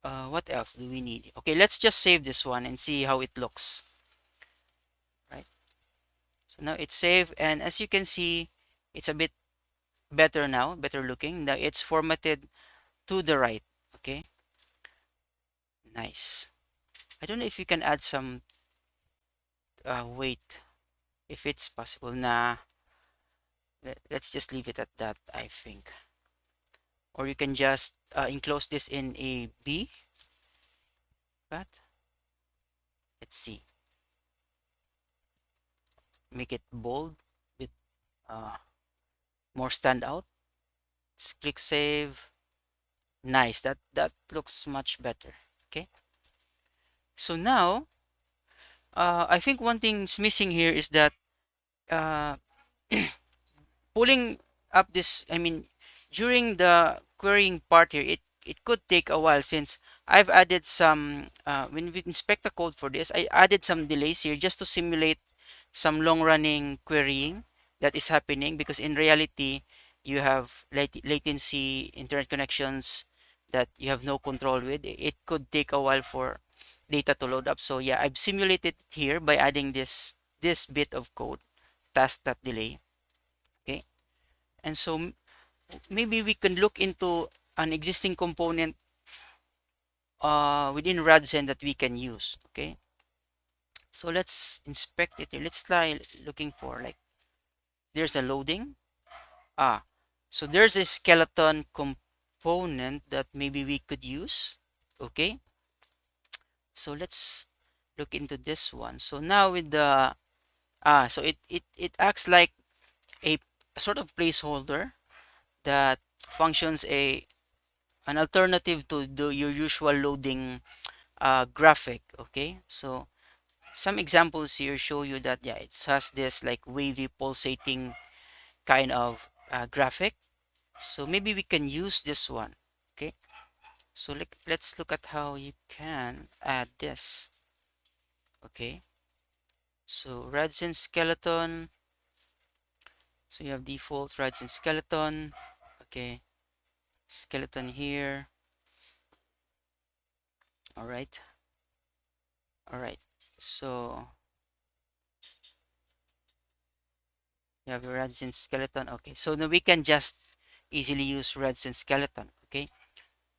What else do we need? Okay, let's just save this one and see how it looks. Right. So now it's saved, and as you can see, it's a bit better now, better looking. Now it's formatted to the right. Okay. Nice. I don't know if you can add some weight, if it's possible. Nah. Let's just leave it at that, I think. Or you can just enclose this in a B. But let's see. Make it bold, bit more stand out. Let's click save. Nice. That looks much better. Okay. So now, I think one thing's missing here is that uh, pulling up this, I mean, during the querying part here, it could take a while since I've added some, when we inspect the code for this, I added some delays here just to simulate some long-running querying that is happening, because in reality, you have latency, internet connections that you have no control with. It could take a while for data to load up. So yeah, I've simulated it here by adding this bit of code, task.delay. Okay. And so maybe we can look into an existing component within Radzen that we can use. Okay, so let's inspect it here. Let's try looking for, like, there's a loading. So there's a skeleton component that maybe we could use. Okay, so let's look into this one. So now with the so it acts like a sort of placeholder that functions an alternative to your usual loading graphic. Okay, so some examples here show you that, yeah, it has this like wavy pulsating kind of graphic. So maybe we can use this one. Okay, so let's look at how you can add this. Okay, so RadzenSkeleton. So you have default RadzenSkeleton. Okay, skeleton here. All right. All right. So you have your RadzenSkeleton. Okay, so now we can just easily use RadzenSkeleton. Okay,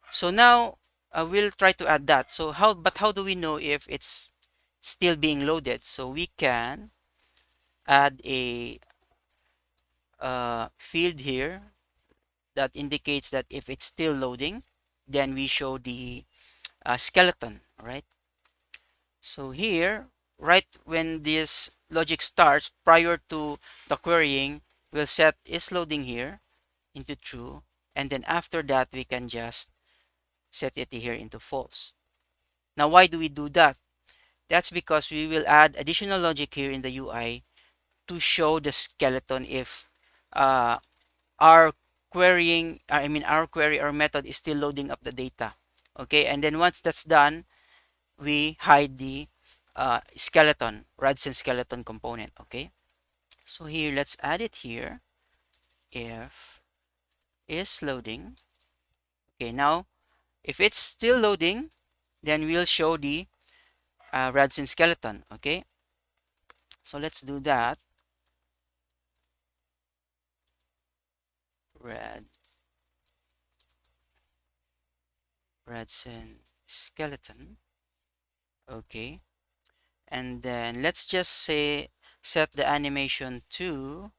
so now we'll try to add that. So how do we know if it's still being loaded? So we can add a field here that indicates that if it's still loading, then we show the skeleton. All right. So here, right when this logic starts, prior to the querying, we'll set is loading here into true, and then after that we can just set it here into false. Now why do we do that? That's because we will add additional logic here in the UI to show the skeleton if uh, our our query or method is still loading up the data. Okay, and then once that's done, we hide the skeleton, RadzenSkeleton component. Okay, so here let's add it here. If is loading. Okay, now if it's still loading, then we'll show the RadzenSkeleton. Okay, so let's do that. RadzenSkeleton. Okay, and then let's just say set the animation to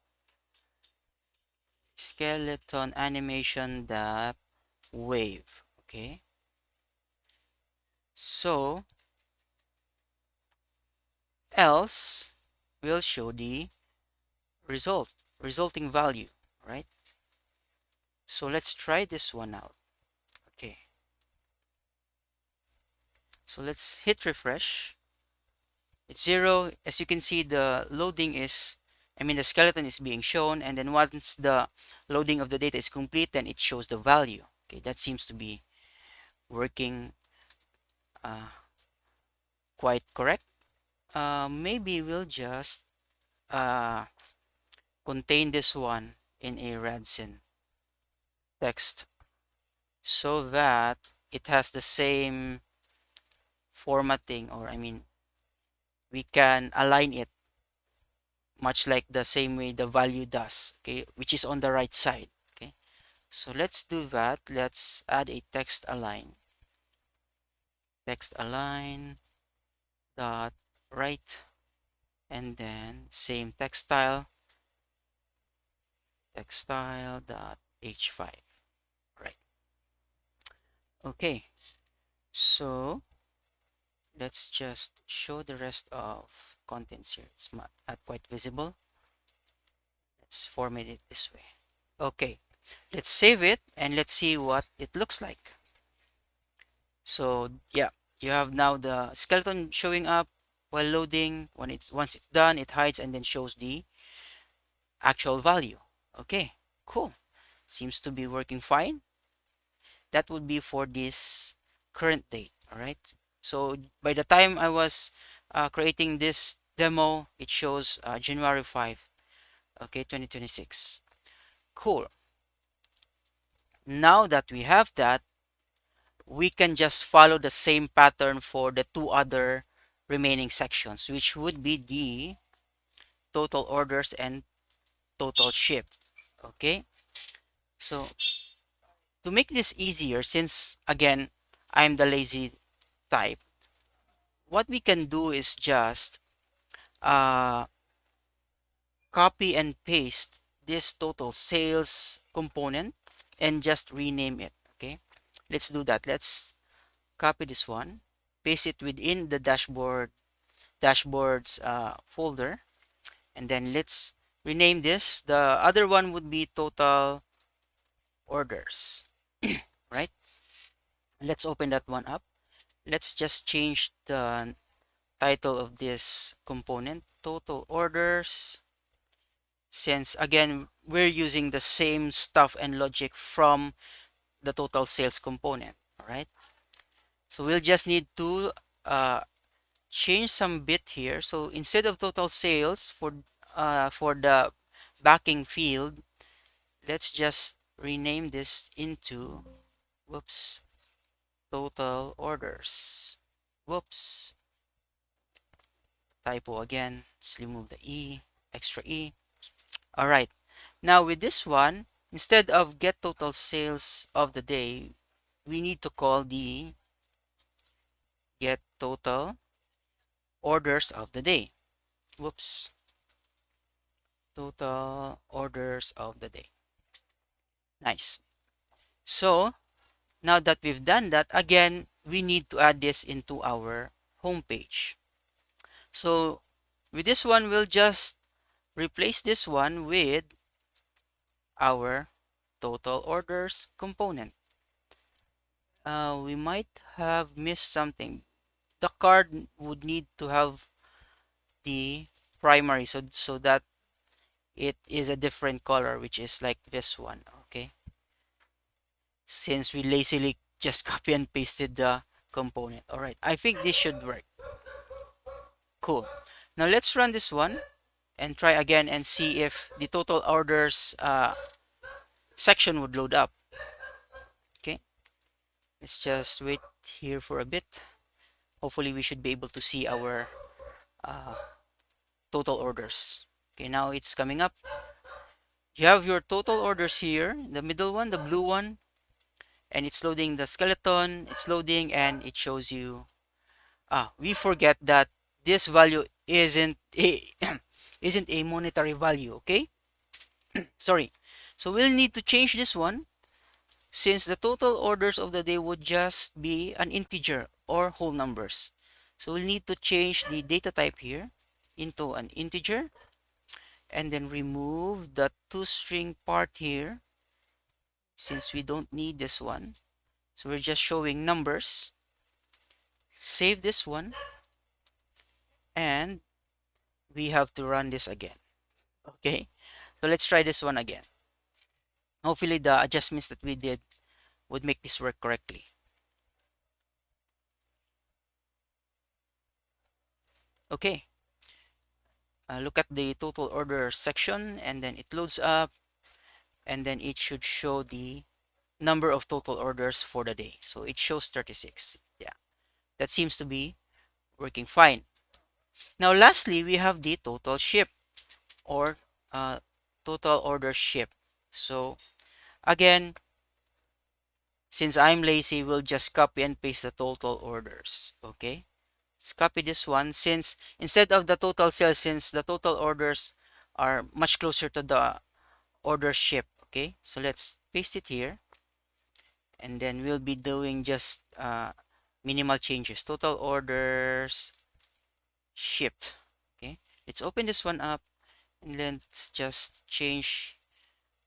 skeleton animation dot wave. Okay, so else will show the resulting value, right? So let's try this one out. Okay, so let's hit refresh. It's 0. As you can see, the loading is, I mean, the skeleton is being shown, and then once the loading of the data is complete, then it shows the value. Okay, that seems to be working uh, quite correct. Maybe we'll just uh, contain this one in a Radzen text so that it has the same formatting, or I mean, we can align it much like the same way the value does, okay, which is on the right side. Okay, so let's do that. Let's add a text align dot right, and then same text style dot h5, right? Okay, so let's just show the rest of contents here. It's not quite visible. Let's format it this way. Okay, let's save it and let's see what it looks like. So yeah, you have now the skeleton showing up while loading. Once it's done, it hides and then shows the actual value. Okay, cool. Seems to be working fine. That would be for this current date. All right. So by the time I was creating this demo, it shows January 5, okay, 2026. Cool. Now that we have that, we can just follow the same pattern for the two other remaining sections, which would be the total orders and total shipped. Okay, so to make this easier, since again I'm the lazy type, what we can do is just uh, copy and paste this total sales component and just rename it. Okay, let's do that. Let's copy this one, paste it within the dashboards folder, and then let's rename this. The other one would be total orders, right? Let's open that one up. Let's just change the title of this component, total orders, since again we're using the same stuff and logic from the total sales component. All right, so we'll just need to uh, change some bit here. So instead of total sales for the backing field, let's just rename this into, whoops, total orders. Whoops, typo again. Let's remove the extra e. All right, now with this one, instead of get total sales of the day, we need to call the get total orders of the day. Whoops, total orders of the day. Nice. So now that we've done that, again, we need to add this into our home page. So with this one, we'll just replace this one with our total orders component. We might have missed something. The card would need to have the primary, so that it is a different color, which is like this one. Okay, since we lazily just copy and pasted the component. All right, I think this should work. Cool. Now let's run this one and try again and see if the total orders section would load up. Okay, let's just wait here for a bit. Hopefully we should be able to see our uh, total orders. Okay, now it's coming up. You have your total orders here, the middle one, the blue one, and it's loading the skeleton. It's loading and it shows you. We forget that this value isn't a isn't a monetary value. Okay, sorry. So we'll need to change this one. since the total orders of the day would just be an integer or whole numbers. So we'll need to change the data type here into an integer and then remove the toString part here since we don't need this one. So we're just showing numbers. Save this one and we have to run this again. Okay, so let's try this one again. Hopefully the adjustments that we did would make this work correctly. Okay, look at the total order section and then it loads up and then it should show the number of total orders for the day. So it shows 36. Yeah, that seems to be working fine. Now lastly, we have the total ship or total order ship. So again, since I'm lazy, we'll just copy and paste the total orders. Okay, let's copy this one since instead of the total sales, since the total orders are much closer to the order ship. Okay, so let's paste it here and then we'll be doing just minimal changes. Total orders shipped. Okay, let's open this one up and let's just change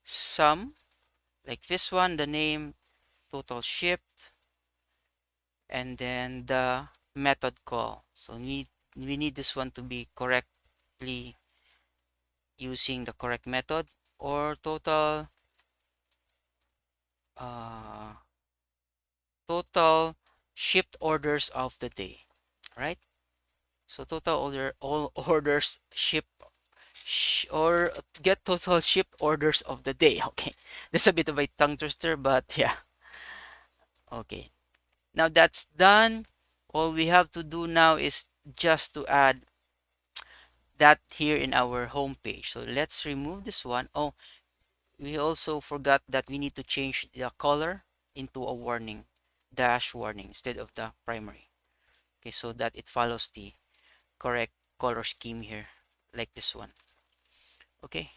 some like this one, the name total shipped, and then the method call. So we need this one to be correctly using the correct method or uh, total shipped orders of the day, right? So total all orders ship or get total shipped orders of the day. Okay, that's a bit of a tongue twister, but yeah. Okay, now that's done. All we have to do now is just to add that here in our home page. So let's remove this one. Oh, we also forgot that we need to change the color into a warning, dash warning instead of the primary. Okay, so that it follows the correct color scheme here, like this one. Okay,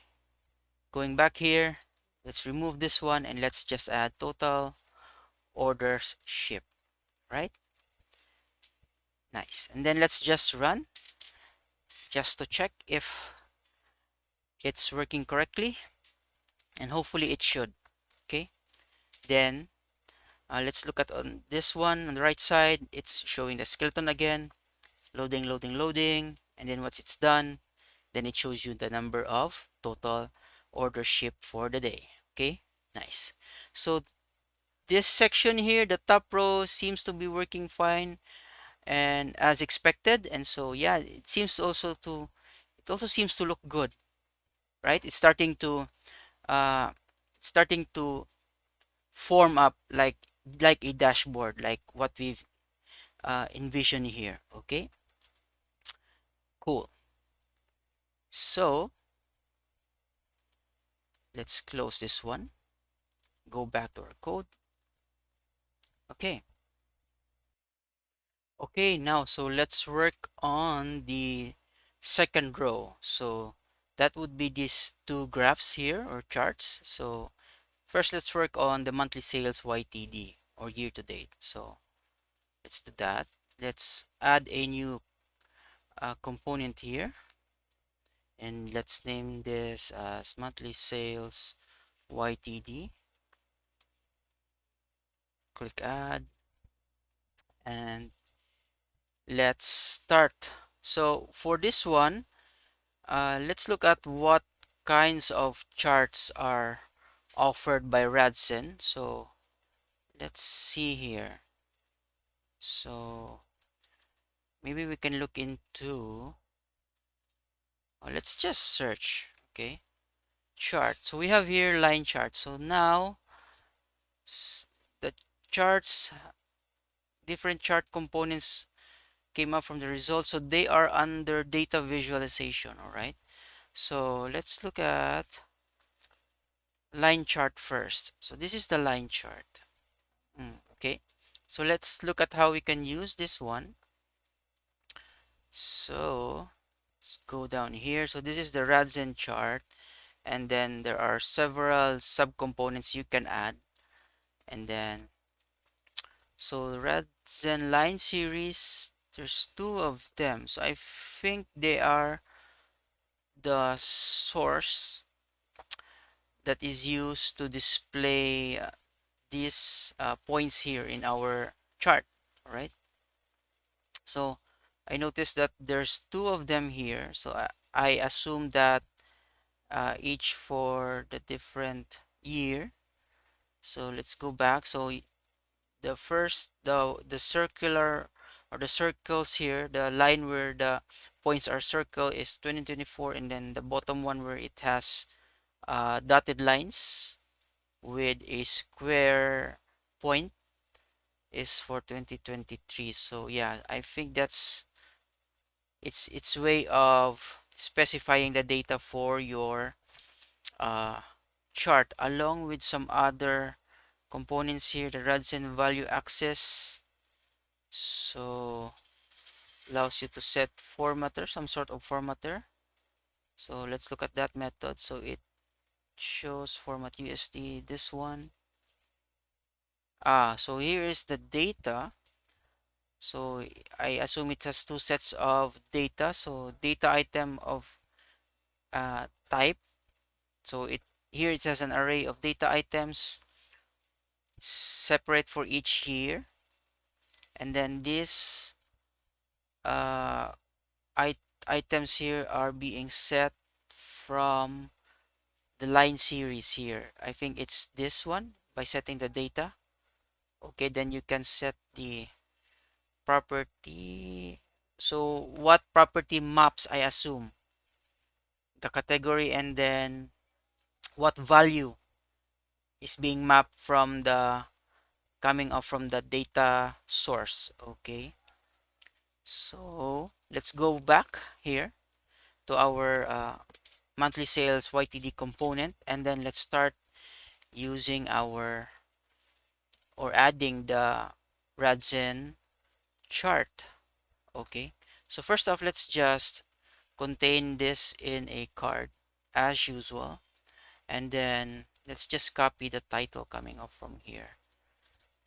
going back here, let's remove this one and let's just add total orders shipped, right? Nice. And then let's just run just to check if it's working correctly, and hopefully it should. Okay, then let's look at on this one on the right side. It's showing the skeleton again, loading, loading, loading, and then once it's done, then it shows you the number of total order shipped for the day. Okay, nice. So this section here, the top row seems to be working fine and as expected, and so yeah, it also seems to look good, right? It's uh starting to form up like a dashboard, like what we've envisioned here. Okay, cool. So let's close this one, go back to our code. Okay, now so let's work on the second row. So that would be these two graphs here or charts. So first let's work on the monthly sales YTD or year to date. So let's do that. Let's add a new component here and let's name this as monthly sales YTD. Click add and let's start. So for this one, let's look at what kinds of charts are offered by Radzen. So let's see here. So maybe we can look into, let's just search. Okay, chart. So we have here line chart. So now the charts, different chart components came up from the results. So they are under data visualization. All right. So let's look at line chart first. So this is the line chart. Okay. So let's look at how we can use this one. So let's go down here. So this is the Radzen chart, and then there are several subcomponents you can add. And then, so Radzen line series, there's two of them. So I think they are the source that is used to display these points here in our chart. All right. So I noticed that there's two of them here. So I assume that each for the different year. So let's go back. So the first, the circular or the circles here, the line where the points are circle is 2024, and then the bottom one where it has dotted lines with a square point is for 2023. So yeah, I think that's its way of specifying the data for your uh, chart, along with some other components here. The Radzen value access, so allows you to set formatter, some sort of formatter. So let's look at that method. So it shows format USD, this one. So here is the data. So I assume it has two sets of data. So data item of type. So it here it has an array of data items separate for each year. And then this uh, items here are being set from the line series here. I think it's this one by setting the data. Okay, then you can set the property. So what property maps, I assume the category, and then what value is being mapped from the coming up from the data source. Okay, so let's go back here to our monthly sales YTD component, and then let's start using our or adding the Radzen chart. Okay, so first off, let's just contain this in a card as usual, and then let's just copy the title coming up from here.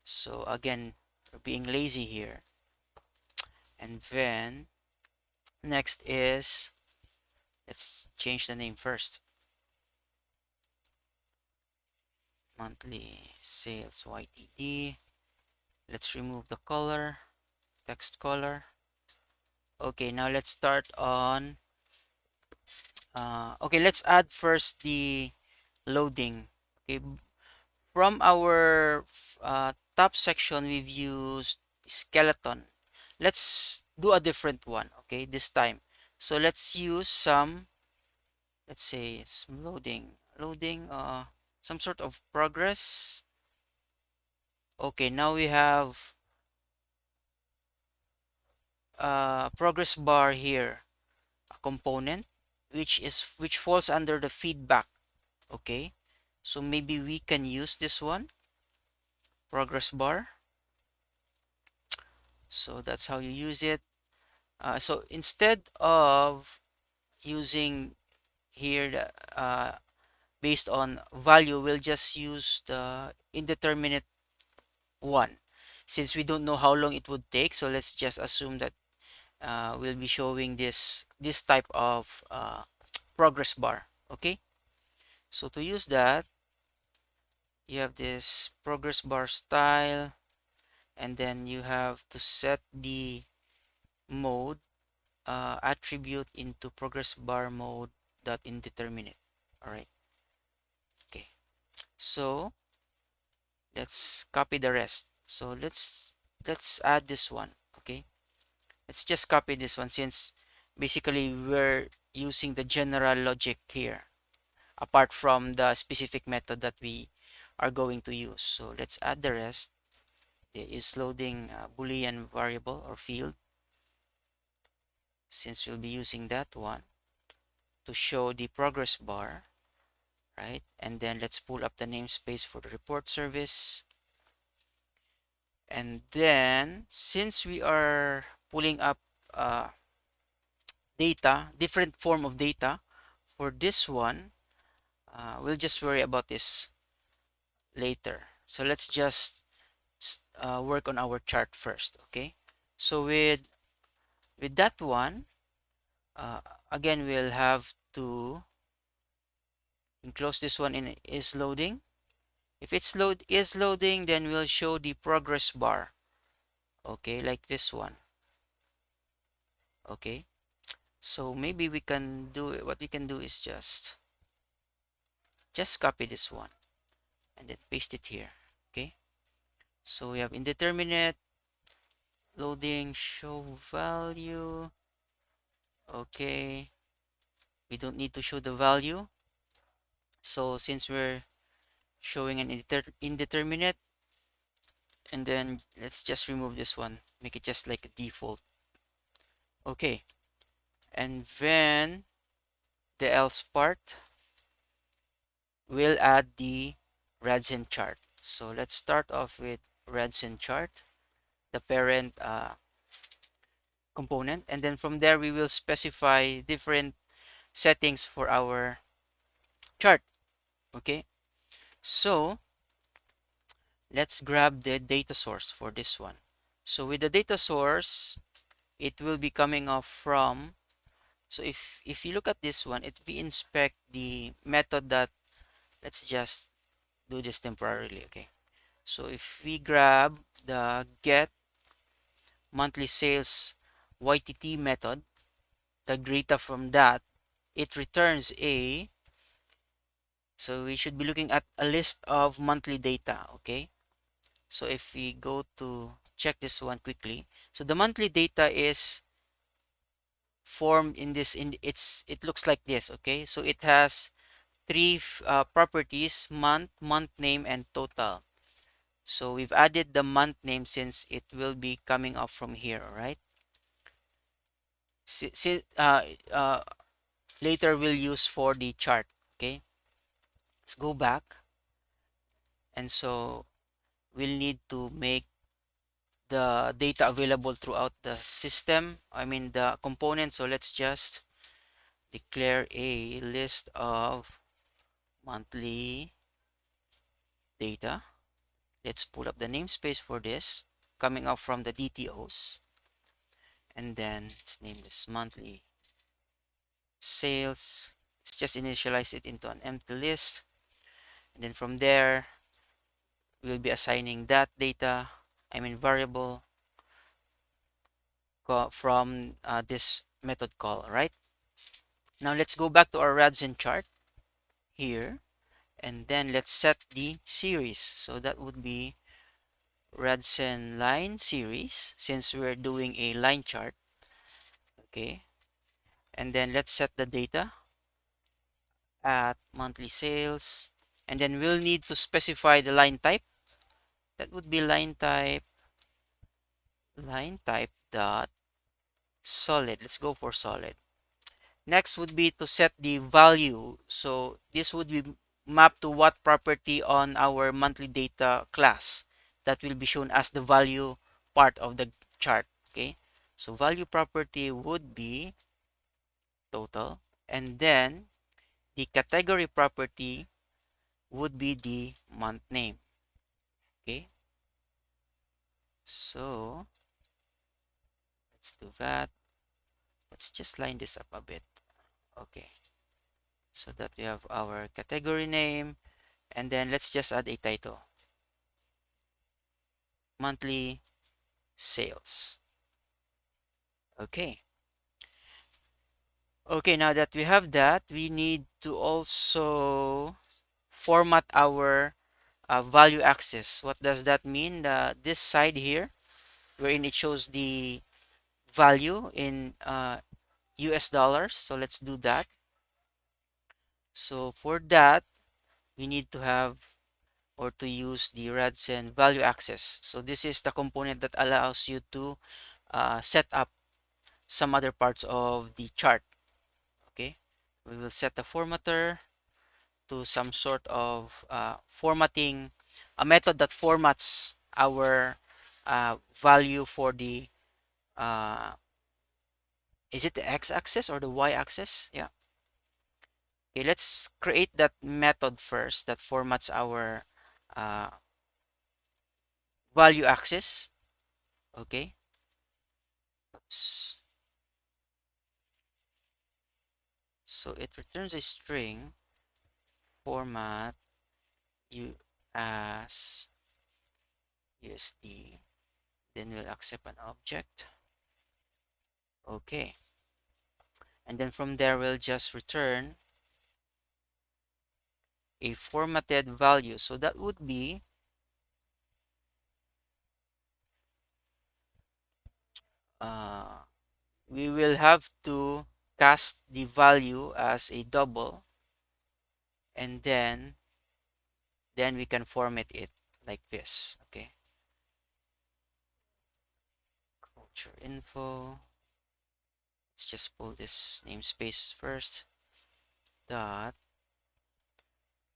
So again, we're being lazy here. And then next is, let's change the name first. Monthly sales YTD. Let's remove the color, text color. Okay, now let's start on okay, let's add first the loading. Okay, from our top section, we've used skeleton. Let's do a different one, okay, this time. So let's use some, let's say, some loading, some sort of progress. Okay, now we have progress bar here, a component which falls under the feedback. Okay, so maybe we can use this one, progress bar. So that's how you use it. So instead of using here the based on value, we'll just use the indeterminate one, since we don't know how long it would take. So let's just assume that we'll be showing this type of progress bar. Okay, so to use that, you have this progress bar style, and then you have to set the mode attribute into progress bar mode dot indeterminate. All right, okay, so let's copy the rest. So let's add this one. Okay, let's just copy this one, since basically we're using the general logic here apart from the specific method that we are going to use. So let's add the rest. There is loading boolean variable or field, since we'll be using that one to show the progress bar, right? And then let's pull up the namespace for the report service. And then since we are pulling up data, different form of data for this one, we'll just worry about this later. So let's just work on our chart first. Okay, so with that one, uh, again we'll have to enclose this one in is loading. If it's is loading, then we'll show the progress bar. Okay, like this one. Okay, so maybe we can do what we can do is just copy this one and then paste it here. Okay, so we have indeterminate loading show value. Okay, we don't need to show the value. So since we're showing an indeterminate, and then let's just remove this one, make it just like a default. Okay, and then the else part will add the RadzenChart. So let's start off with RadzenChart, the parent component, and then from there we will specify different settings for our chart. Okay, so let's grab the data source for this one. So with the data source, it will be coming off from, so if you look at this one, it we inspect the method that, let's just do this temporarily. Okay, so if we grab the get monthly sales YTT method, the data from that, it returns a, so we should be looking at a list of monthly data. Okay, so if we go to check this one quickly, so the monthly data is formed in this, it looks like this. Okay, so it has three properties: month, month name, and total. So we've added the month name since it will be coming up from here. All right, uh, later we'll use for the chart. Okay, let's go back, and so we'll need to make the data available throughout the system, I mean the component. So let's just declare a list of monthly data. Let's pull up the namespace for this coming up from the DTOs, and then let's name this monthly sales. Let's just initialize it into an empty list, and then from there we'll be assigning that data, I mean variable, from this method call. Right, now let's go back to our Radzen chart here, and then let's set the series. So that would be Radzen line series since we're doing a line chart. Okay, and then let's set the data at monthly sales, and then we'll need to specify the line type. That would be line type dot solid. Let's go for solid. Next would be to set the value. So this would be mapped to what property on our monthly data class that will be shown as the value part of the chart. Okay, so value property would be total, and then the category property would be the month name. Okay, so let's do that. Let's just line this up a bit. Okay, so that we have our category name, and then let's just add a title: monthly sales. Okay, okay, now that we have that, we need to also format our value axis. What does that mean? This side here, wherein it shows the value in US dollars. So let's do that. So for that, we need to have or to use the Radzen value access. So this is the component that allows you to set up some other parts of the chart. Okay, we will set the formatter to some sort of formatting, a method that formats our value for the uh, is it the x-axis or the y-axis? Yeah. Okay, let's create that method first that formats our uh, value access. Okay. Oops. So it returns a string format you as USD. Then we'll accept an object. Okay. And then from there, we'll just return a formatted value. So that would be uh, we will have to cast the value as a double, and then we can format it like this. Okay. Culture info. Let's just pull this namespace first. Dot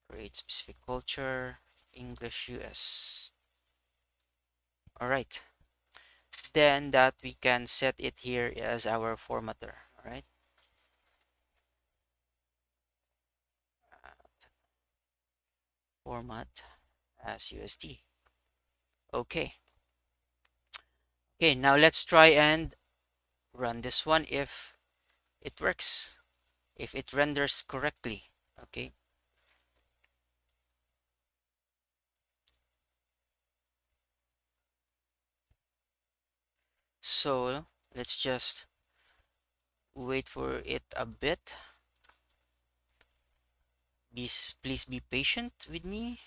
create specific culture English US. All right. Then that we can set it here as our formatter. All right. Format as USD. Okay. Okay, now let's try and run this one if it works, if it renders correctly. Okay. So let's just wait for it a bit. Please be patient with me.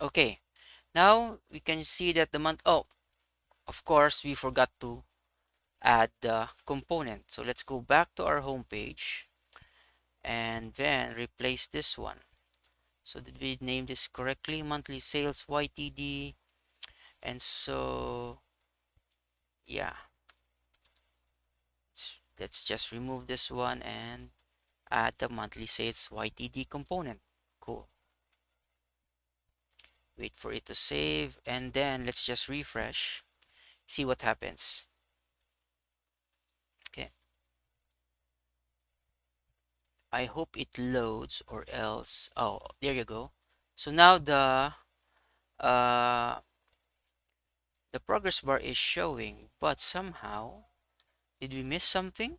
Okay. Now we can see that the month. Oh, of course, we forgot to add the component. So let's go back to our home page and then replace this one. So did we name this correctly? Monthly sales YTD. And so, yeah, let's just remove this one and add the monthly sales YTD component. Cool. Wait for it to save and then let's just refresh. See what happens. Okay. I hope it loads or else. Oh, there you go. So now uh the progress bar is showing, but somehow did we miss something?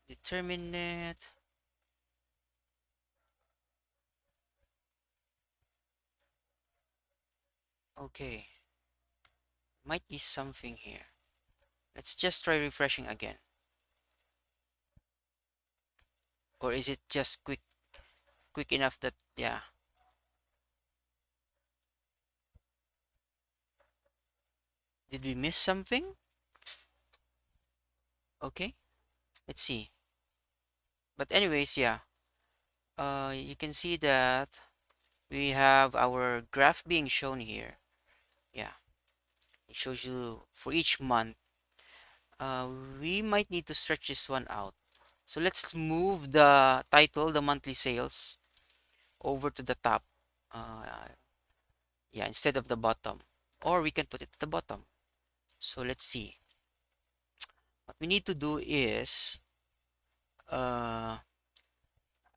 Determine it. Okay. Might be something here. Let's just try refreshing again. Or is it just quick enough that, yeah. Did we miss something? Okay, let's see. But anyways, yeah. You can see that we have our graph being shown here. Yeah, it shows you for each month. Uh, we might need to stretch this one out. So let's move the title, the monthly sales, over to the top. Yeah, instead of the bottom. Or we can put it at the bottom. So let's see. What we need to do is uh,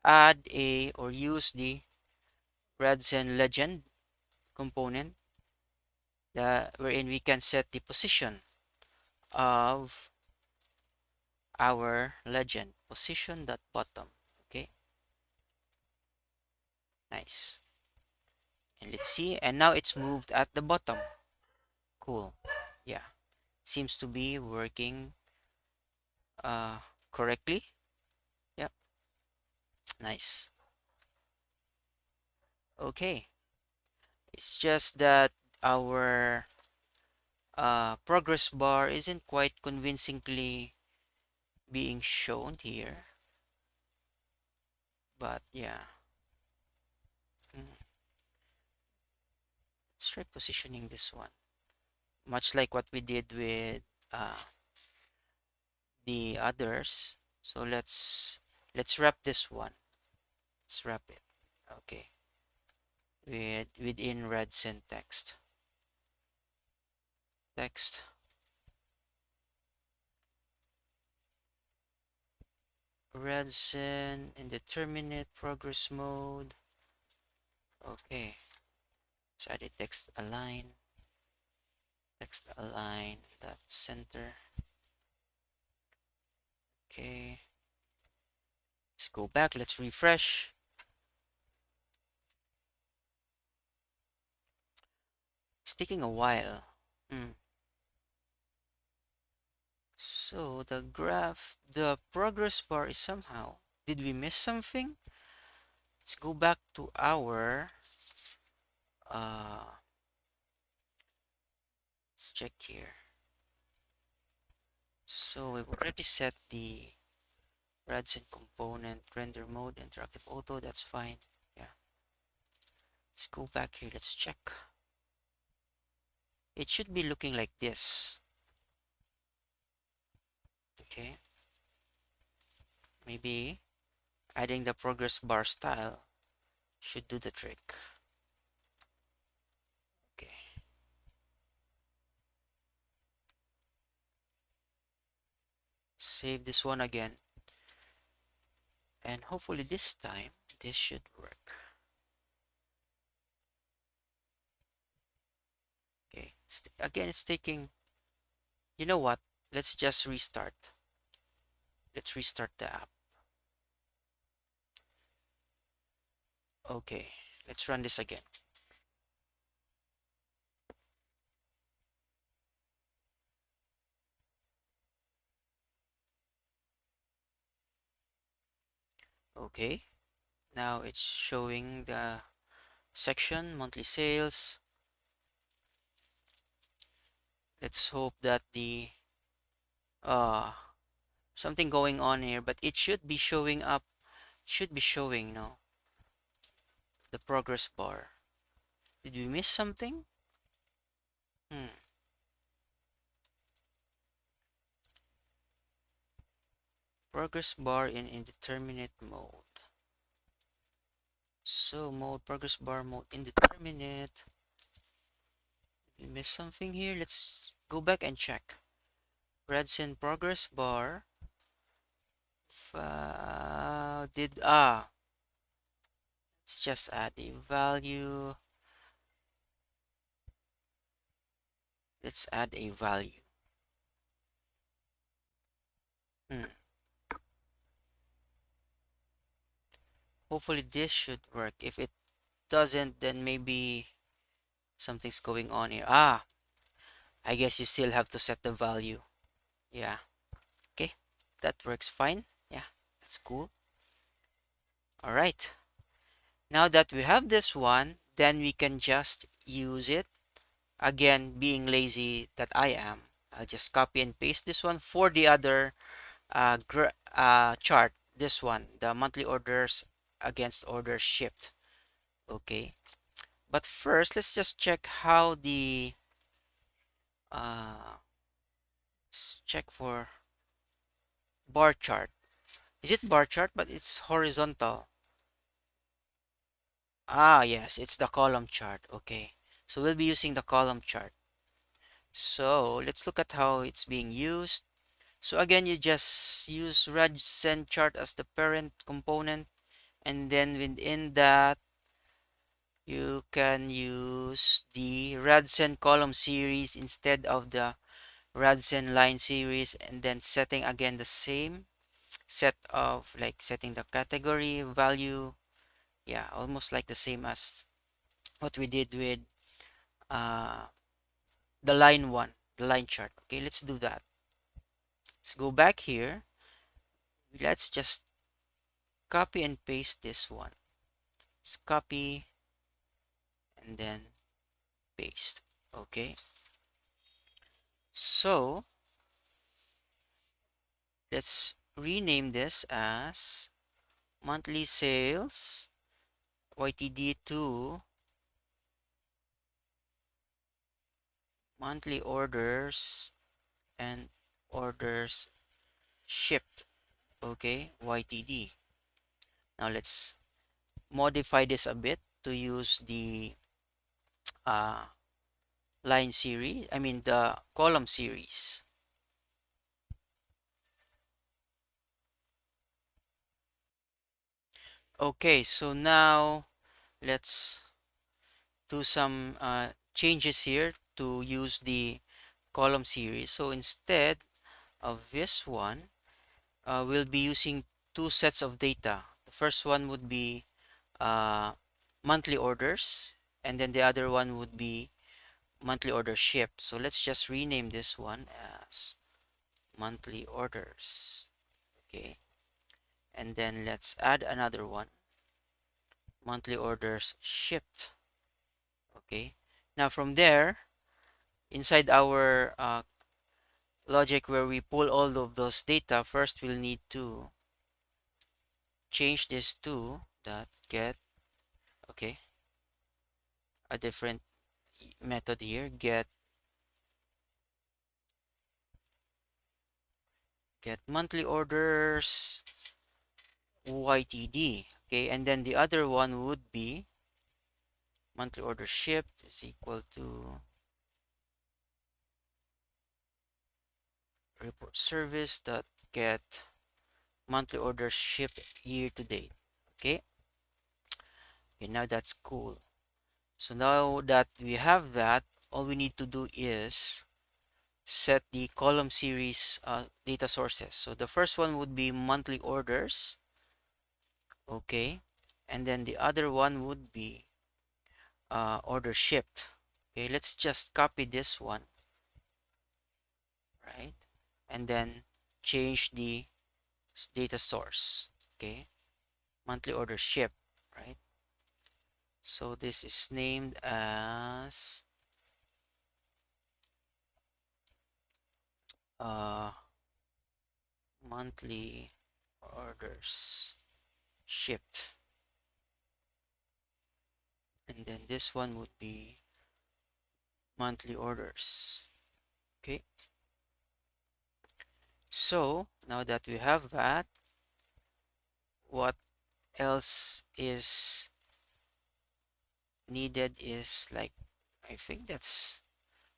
add a or use the Radzen legend component wherein we can set the position of our legend. Position dot bottom. Okay, nice. And let's see. And now it's moved at the bottom. Cool. Yeah, seems to be working uh, correctly. Yep, nice. Okay, it's just that our progress bar isn't quite convincingly being shown here. But yeah. Let's try positioning this one. Much like what we did with uh, the others. So let's wrap this one. Let's wrap it. Okay. Within Radzen text. Text. Radzen indeterminate progress mode. Okay. Let's add a text align dot center. Okay, let's go back, let's refresh. It's taking a while. So the progress bar is somehow, did we miss something? Let's go back to our let's check here. So we've already set the Radzen component render mode interactive auto, that's fine. Yeah, let's go back here, let's check. It should be looking like this. Okay, maybe adding the progress bar style should do the trick. Okay, save this one again, and hopefully this time this should work. Okay, again it's taking, you know what, let's just restart. Let's restart the app. Okay, let's run this again. Okay, now it's showing the section monthly sales. Let's hope that the something going on here, but it should be showing up, should be showing, no, the progress bar. Did we miss something? Progress bar in indeterminate mode. So mode progress bar mode indeterminate. We missed something here. Let's go back and check. Radzen progress bar. Let's just add a value. Let's add a value. Hopefully this should work. If it doesn't, then maybe something's going on here. I guess you still have to set the value. Yeah. Okay. That works fine. Yeah. That's cool. All right. Now that we have this one, then we can just use it. Again, being lazy that I am, I'll just copy and paste this one for the other chart. This one, the monthly orders against orders shipped. Okay. But first, let's just check how the let's check for bar chart. Is it bar chart? But it's horizontal. Yes, it's the column chart. Okay. So we'll be using the column chart. So let's look at how it's being used. So again, you just use RadzenChart as the parent component, and then within that, you can use the Radzen column series instead of the Radzen line series, and then setting again the same set of, like, setting the category value. Yeah, almost like the same as what we did with uh, the line one, the line chart. Okay, let's do that. Let's go back here. Let's just copy and paste this one. Let's copy and then paste. Okay, so let's rename this as monthly sales YTD to monthly orders and orders shipped. Okay, YTD. Now let's modify this a bit to use the uh, line series, I mean the column series. Okay, so now let's do some changes here to use the column series. So instead of this one, we'll be using two sets of data. The first one would be monthly orders, and then the other one would be monthly orders shipped. So let's just rename this one as monthly orders. Okay, and then let's add another one, monthly orders shipped. Okay, now from there, inside our logic where we pull all of those data, first we'll need to change this to that get, okay, a different method here, get monthly orders YTD. Okay, and then the other one would be monthly order shipped is equal to report service dot get monthly orders shipped year to date. Okay, okay, now that's cool. So now that we have that, all we need to do is set the column series data sources. So the first one would be monthly orders. Okay, and then the other one would be order shipped. Okay, let's just copy this one, right? And then change the data source. Okay, monthly order shipped, right? So this is named as uh, monthly orders shipped, and then this one would be monthly orders. Okay, so now that we have that, what else is needed is like, I think that's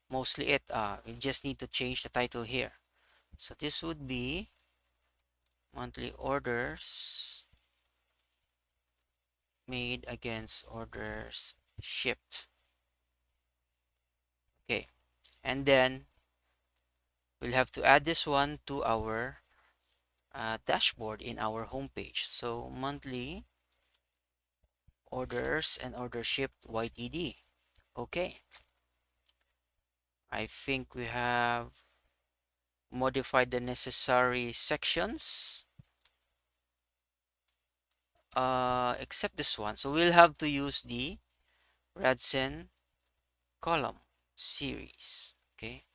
mostly it. We just need to change the title here. So this would be monthly orders made against orders shipped. Okay, and then we'll have to add this one to our dashboard in our homepage. So monthly orders and order shipped YTD. Okay, I think we have modified the necessary sections, except this one. So we'll have to use the Radzen column series. Okay,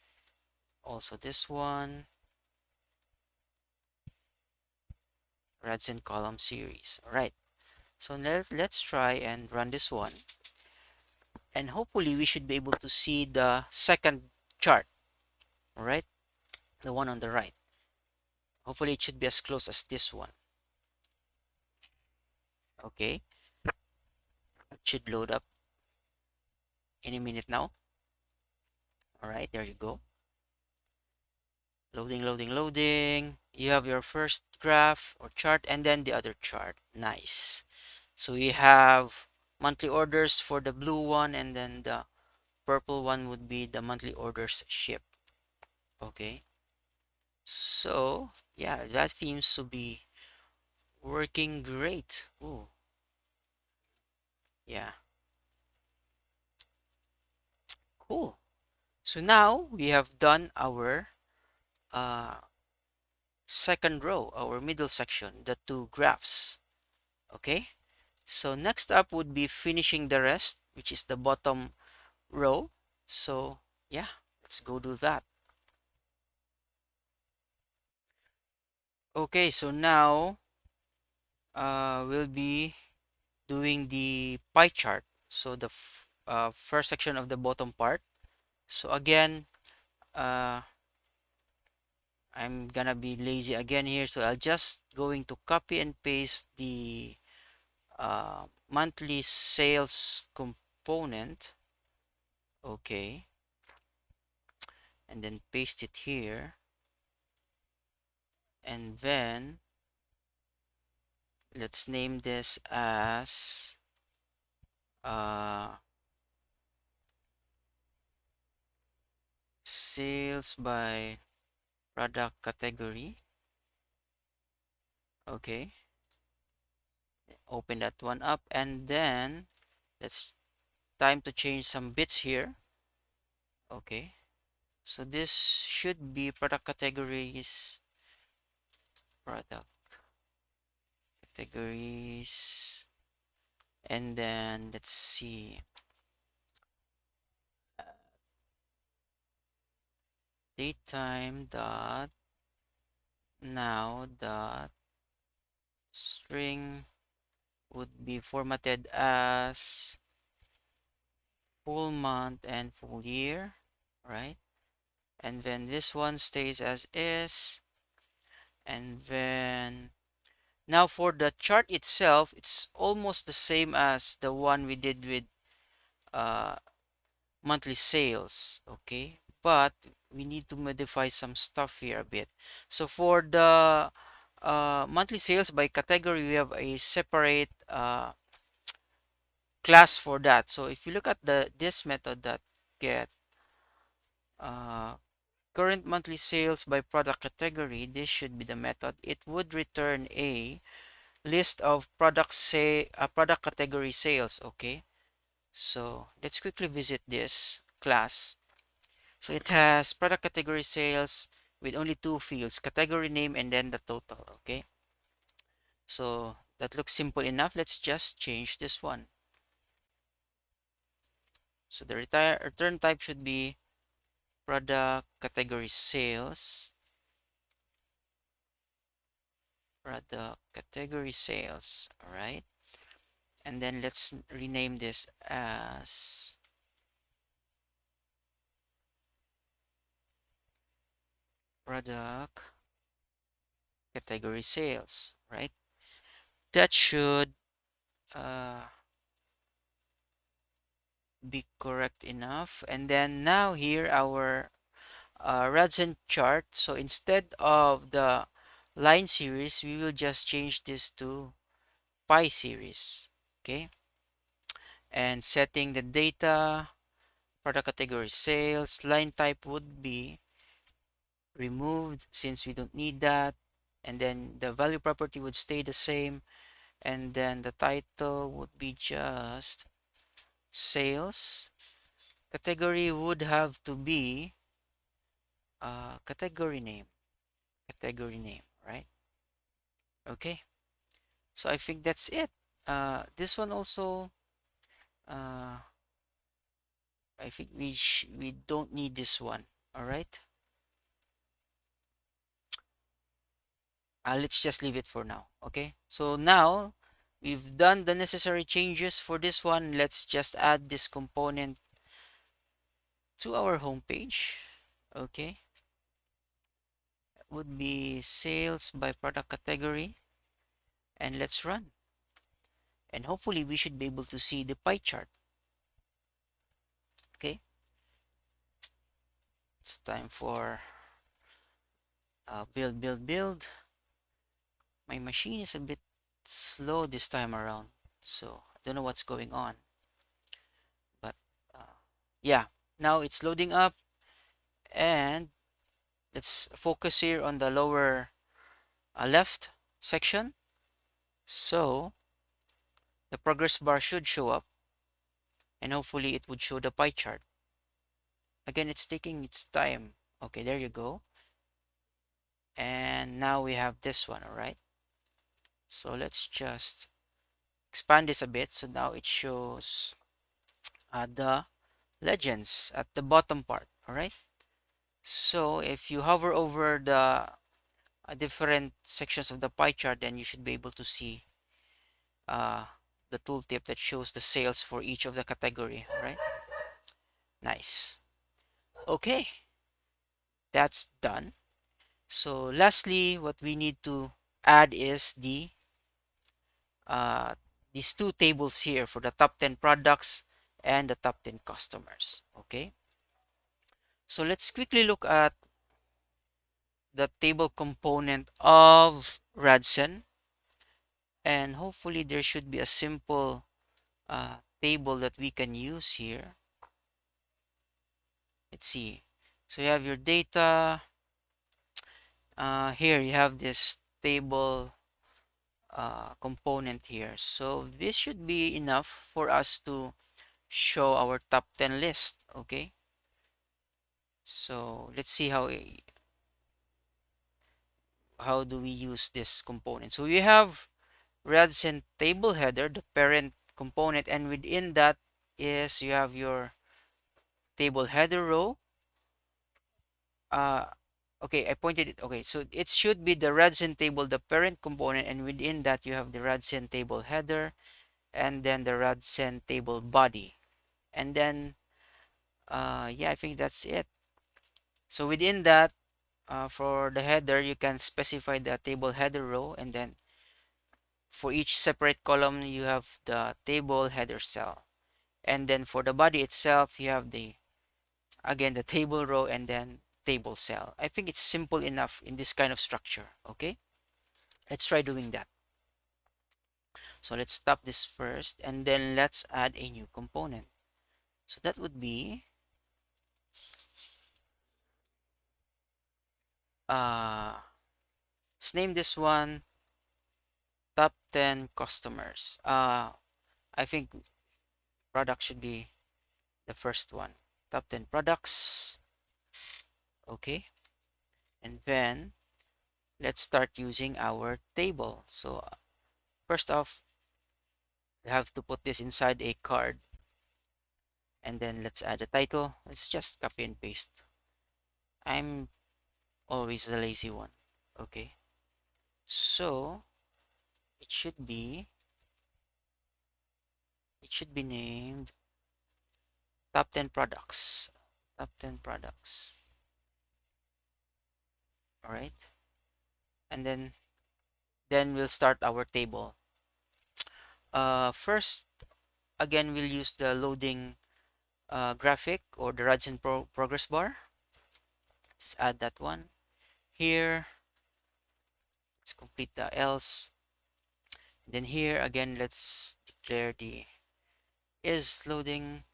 also this one, Radzen column series. All right, so let's try and run this one, and hopefully we should be able to see the second chart. All right, the one on the right. Hopefully it should be as close as this one. Okay, it should load up any minute now. All right, there you go. Loading, loading, loading. You have your first graph or chart and then the other chart. Nice. So we have monthly orders for the blue one, and then the purple one would be the monthly orders shipped. Okay. So yeah, that seems to be working great. Ooh. Yeah. Cool. So now we have done our uh, second row, our middle section, the two graphs. Okay. So next up would be finishing the rest, which is the bottom row. So yeah, let's go do that. Okay, so now we'll be doing the pie chart. So the first section of the bottom part. So again, uh, I'm gonna be lazy again here. So I'll just going to copy and paste the monthly sales component. Okay, and then paste it here, and then let's name this as sales by product category. Okay, open that one up, and then it's time to change some bits here. Okay, so this should be product categories, product categories, and then let's see, datetime dot now dot string would be formatted as full month and full year, right? And then this one stays as is. And then now for the chart itself, it's almost the same as the one we did with uh, monthly sales, okay? But we need to modify some stuff here a bit. So for the monthly sales by category, we have a separate class for that. So if you look at this method that get uh, current monthly sales by product category, this should be the method. It would return a list of product category sales. Okay, so let's quickly visit this class. So it has product category sales with only two fields, category name and then the total. Okay, so that looks simple enough. Let's just change this one. So the return type should be product category sales, product category sales. All right, and then let's rename this as product category sales, right? That should uh, be correct enough. And then now here our Radzen chart. So instead of the line series, we will just change this to pie series. Okay, and setting the data, product category sales, line type would be removed since we don't need that, and then the value property would stay the same, and then the title would be just sales. Category would have to be category name, right? Okay, so I think that's it. This one also, uh, I think we don't need this one. All right, let's just leave it for now. Okay, so now we've done the necessary changes for this one. Let's just add this component to our home page. Okay, would be sales by product category, and let's run, and hopefully we should be able to see the pie chart. Okay, it's time for build. My machine is a bit slow this time around, so I don't know what's going on, but yeah, now it's loading up. And let's focus here on the lower left section. So the progress bar should show up, and hopefully it would show the pie chart. Again, it's taking its time. Okay, there you go. And now we have this one. All right, so let's just expand this a bit. So now it shows the legends at the bottom part. All right, so if you hover over the different sections of the pie chart, then you should be able to see uh, the tooltip that shows the sales for each of the category. All right, nice. Okay, that's done. So lastly, what we need to add is uh, these two tables here for the top 10 products and the top 10 customers. Okay, so let's quickly look at the table component of Radzen, and hopefully there should be a simple table that we can use here. Let's see. So you have your data. Here you have this table component here. So this should be enough for us to show our top 10 list. Okay. So let's see how do we use this component. So we have RadzenTable header, the parent component, and within that is you have your table header row. Uh, okay, I pointed it. Okay, so it should be the RadzenTable, the parent component, and within that you have the RadzenTable header, and then the RadzenTable body, and then yeah, I think that's it. So within that, for the header, you can specify the table header row, and then for each separate column, you have the table header cell. And then for the body itself, you have the, again, the table row and then table cell. I think it's simple enough in this kind of structure. Okay, let's try doing that. So let's stop this first, and then let's add a new component. So that would be, let's name this one top 10 customers. I think product should be the first one. Top 10 products. Okay, and then let's start using our table. So first off, we have to put this inside a card, and then let's add a title. Let's just copy and paste. I'm always the lazy one. Okay, so it should be named top 10 products. Top 10 products. All right, and then we'll start our table. First, again, we'll use the loading graphic, or the Progress bar. Let's add that one here. Let's complete the else. Then here again, let's declare the is loading.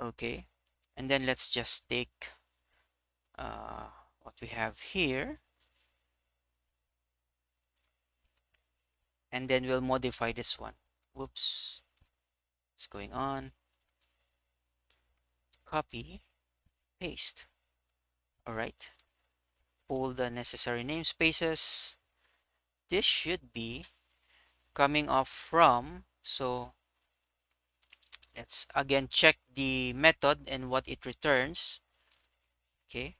Okay, and then let's just take what we have here, and then we'll modify this one. Whoops, what's going on? Copy, paste. All right, pull the necessary namespaces. This should be coming off from, so let's again check the method and what it returns. Okay,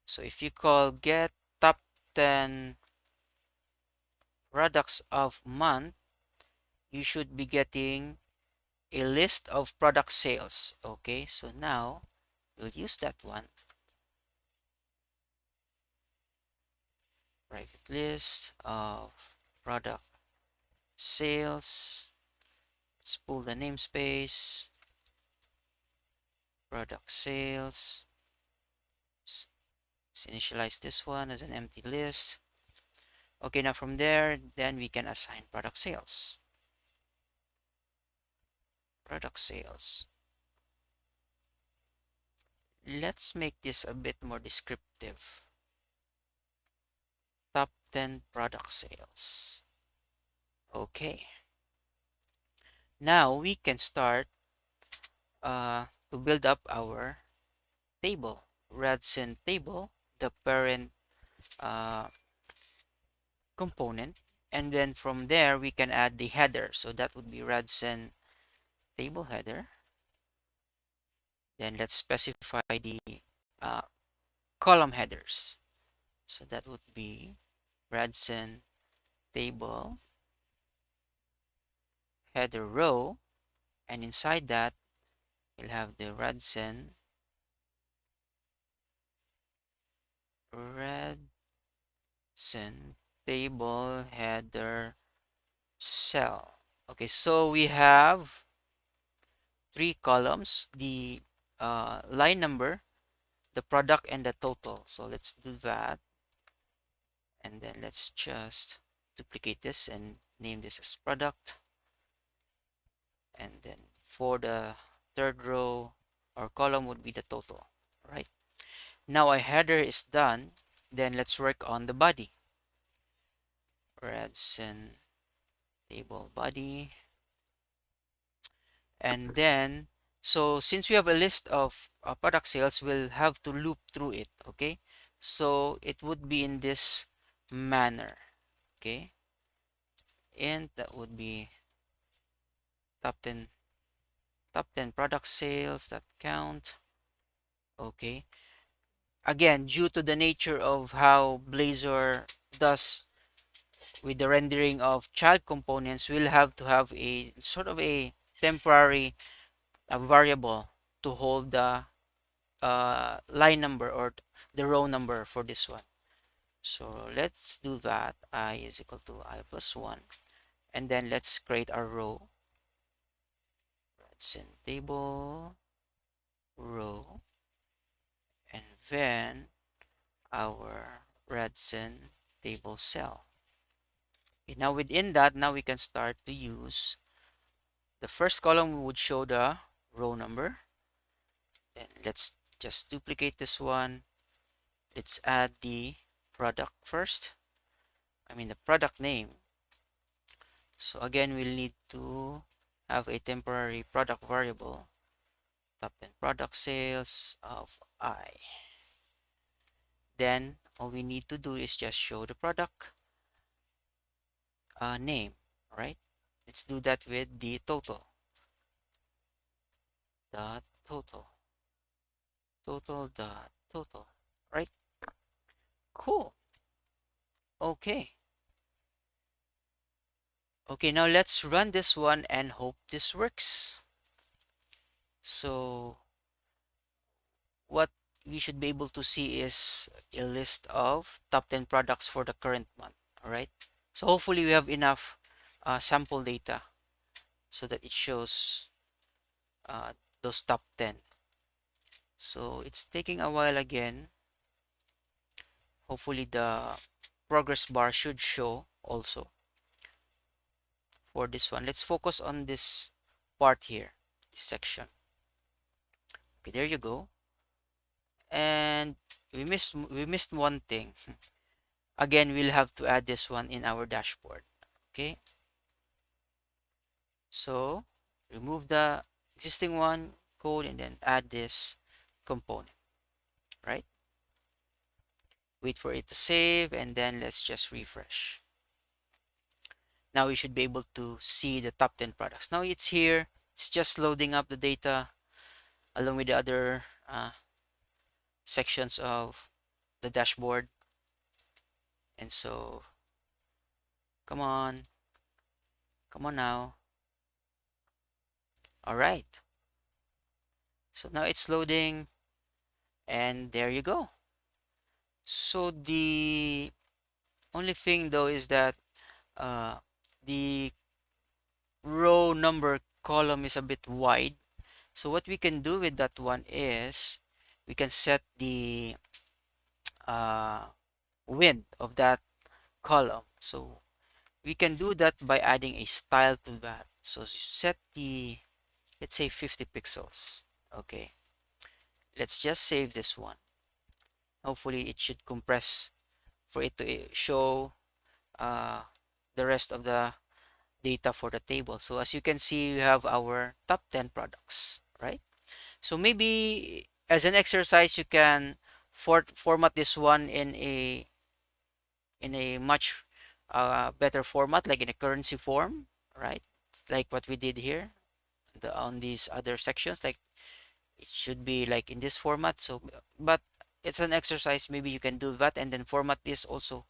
so if you call get top 10 products of month, you should be getting a list of product sales. Okay, so now we'll use that one. Private list of product sales. Let's pull the namespace. Product sales. Let's initialize this one as an empty list. Okay, now from there, then we can assign product sales. Product sales. Let's make this a bit more descriptive. Top 10 product sales. Okay. Now we can start to build up our table. RadzenTable, the parent component. And then from there, we can add the header. So that would be RadzenTable header. Then let's specify the column headers. So that would be RadzenTable header row. And inside that, you'll have the Radzen table header cell. Okay, so we have 3 columns, the line number, the product, and the total. So let's do that, and then let's just duplicate this and name this as product. And then for the third row or column would be the total, right? Now our header is done. Then let's work on the body. RadzenTable body. And then, so since we have a list of product sales, we'll have to loop through it, okay? So it would be in this manner, okay? And that would be top 10 product sales that count, okay? Again, due to the nature of how Blazor does with the rendering of child components, we'll have to have a sort of a temporary variable to hold the line number or the row number for this one. So let's do that. I is equal to I plus 1. And then let's create our row. RadzenTable row. And then our RadzenTable cell. Okay, now within that, now we can start to use the first column would show the row number. Then let's just duplicate this one. Let's add the product first. I mean the product name. So again, we'll need to have a temporary product variable. Top 10 product sales of I. Then all we need to do is just show the product name, right? Let's do that with the total. Dot total. Total dot total, right? Cool. Okay. Okay, now let's run this one and hope this works. So what we should be able to see is a list of top 10 products for the current month. All right. So hopefully we have enough sample data so that it shows uh, those top 10. So it's taking a while again. Hopefully the progress bar should show also for this one. Let's focus on this part here, this section. Okay, there you go. And we missed one thing. Again, we'll have to add this one in our dashboard. Okay. So remove the existing one code and then add this component, right? Wait for it to save and then let's just refresh. Now we should be able to see the top 10 products. Now it's here. It's just loading up the data along with the other sections of the dashboard. And so, come on now. All right. So now it's loading and there you go. So the only thing though is that the row number column is a bit wide. So what we can do with that one is we can set the width of that column. So we can do that by adding a style to that. So set the, let's say 50 pixels. Okay. Let's just save this one. Hopefully it should compress for it to show the rest of the data for the table. So as you can see, we have our top 10 products, right? So maybe as an exercise, you can format this one in a much better format, like in a currency form, right? Like what we did here on these other sections, like it should be like in this format. So, but it's an exercise. Maybe you can do that and then format this also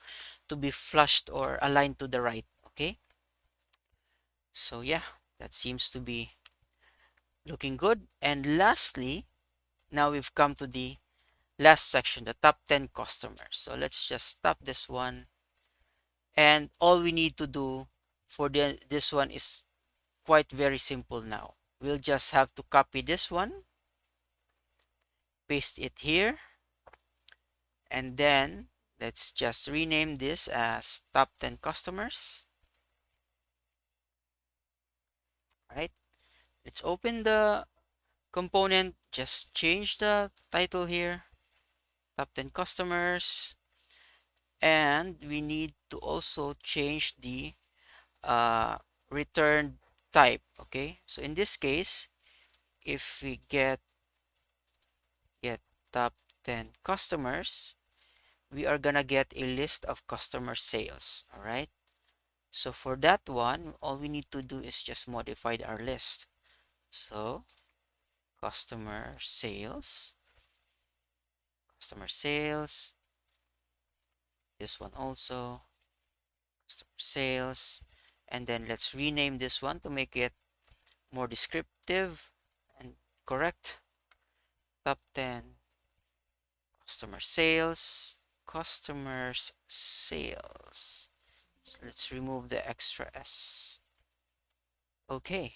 to be flushed or aligned to the right. Okay. So yeah, that seems to be looking good. And lastly, now we've come to the last section, the top 10 customers. So let's just stop this one. And all we need to do for this one is quite very simple now. We'll just have to copy this one, paste it here, and then let's just rename this as top 10 customers. Right? Let's open the component, just change the title here, top 10 customers, and we need to also change the uh, return type. Okay, so in this case, if we get top 10 customers, we are gonna get a list of customer sales. All right, so for that one, all we need to do is just modify our list. So customer sales, customer sales, this one also customer sales, and then let's rename this one to make it more descriptive and correct. Top 10 customer sales, customers sales. So let's remove the extra s. Okay,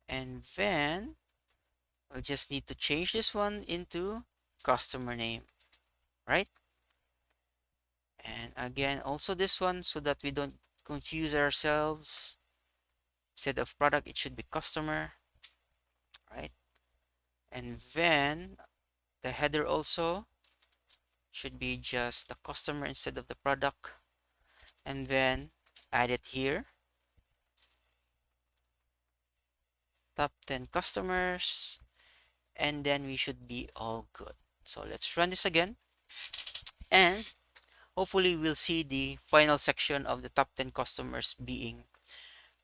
and then we just need to change this one into customer name, right? And again, also this one, so that we don't confuse ourselves. Instead of product, it should be customer, right? And then the header also should be just the customer instead of the product. And then add it here. Top 10 customers. And then we should be all good. So let's run this again. And hopefully we'll see the final section of the top 10 customers being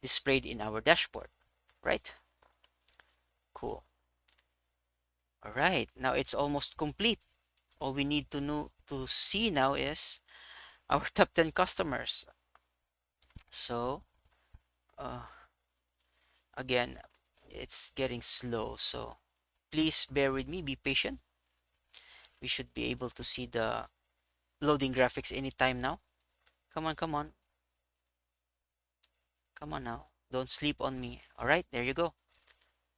displayed in our dashboard, right? Cool. All right, now it's almost complete. All we need to know to see now is our top 10 customers. So again, it's getting slow, so please bear with me, be patient. We should be able to see the loading graphics anytime now. Come on, come on. Come on now. Don't sleep on me. All right, there you go.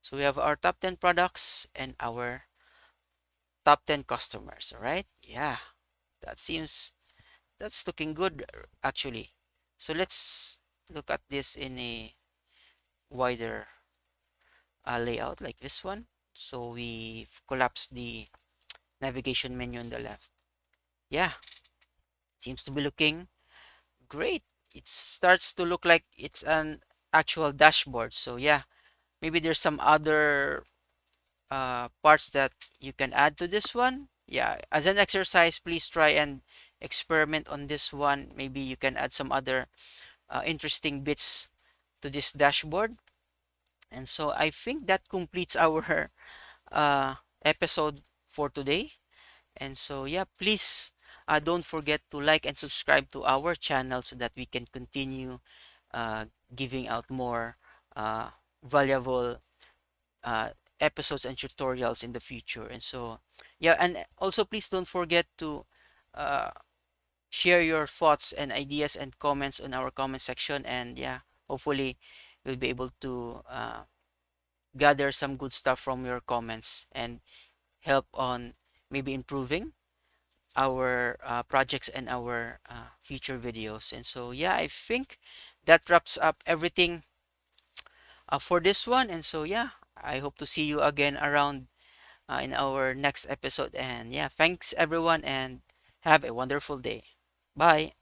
So we have our top 10 products and our top 10 customers. All right. Yeah, that's looking good actually. So let's look at this in a wider layout like this one. So we've collapsed the navigation menu on the left. Yeah, seems to be looking great. It starts to look like it's an actual dashboard. So yeah, maybe there's some other parts that you can add to this one. Yeah, as an exercise, please try and experiment on this one. Maybe you can add some other interesting bits to this dashboard. And so I think that completes our episode for today. And so yeah, please don't forget to like and subscribe to our channel so that we can continue giving out more valuable uh, episodes and tutorials in the future. And so yeah, and also please don't forget to uh, share your thoughts and ideas and comments on our comment section. And yeah, hopefully we'll be able to gather some good stuff from your comments and help on maybe improving our projects and our future videos. And so yeah, I think that wraps up everything for this one. And so yeah, I hope to see you again around in our next episode. And yeah, thanks everyone and have a wonderful day. Bye.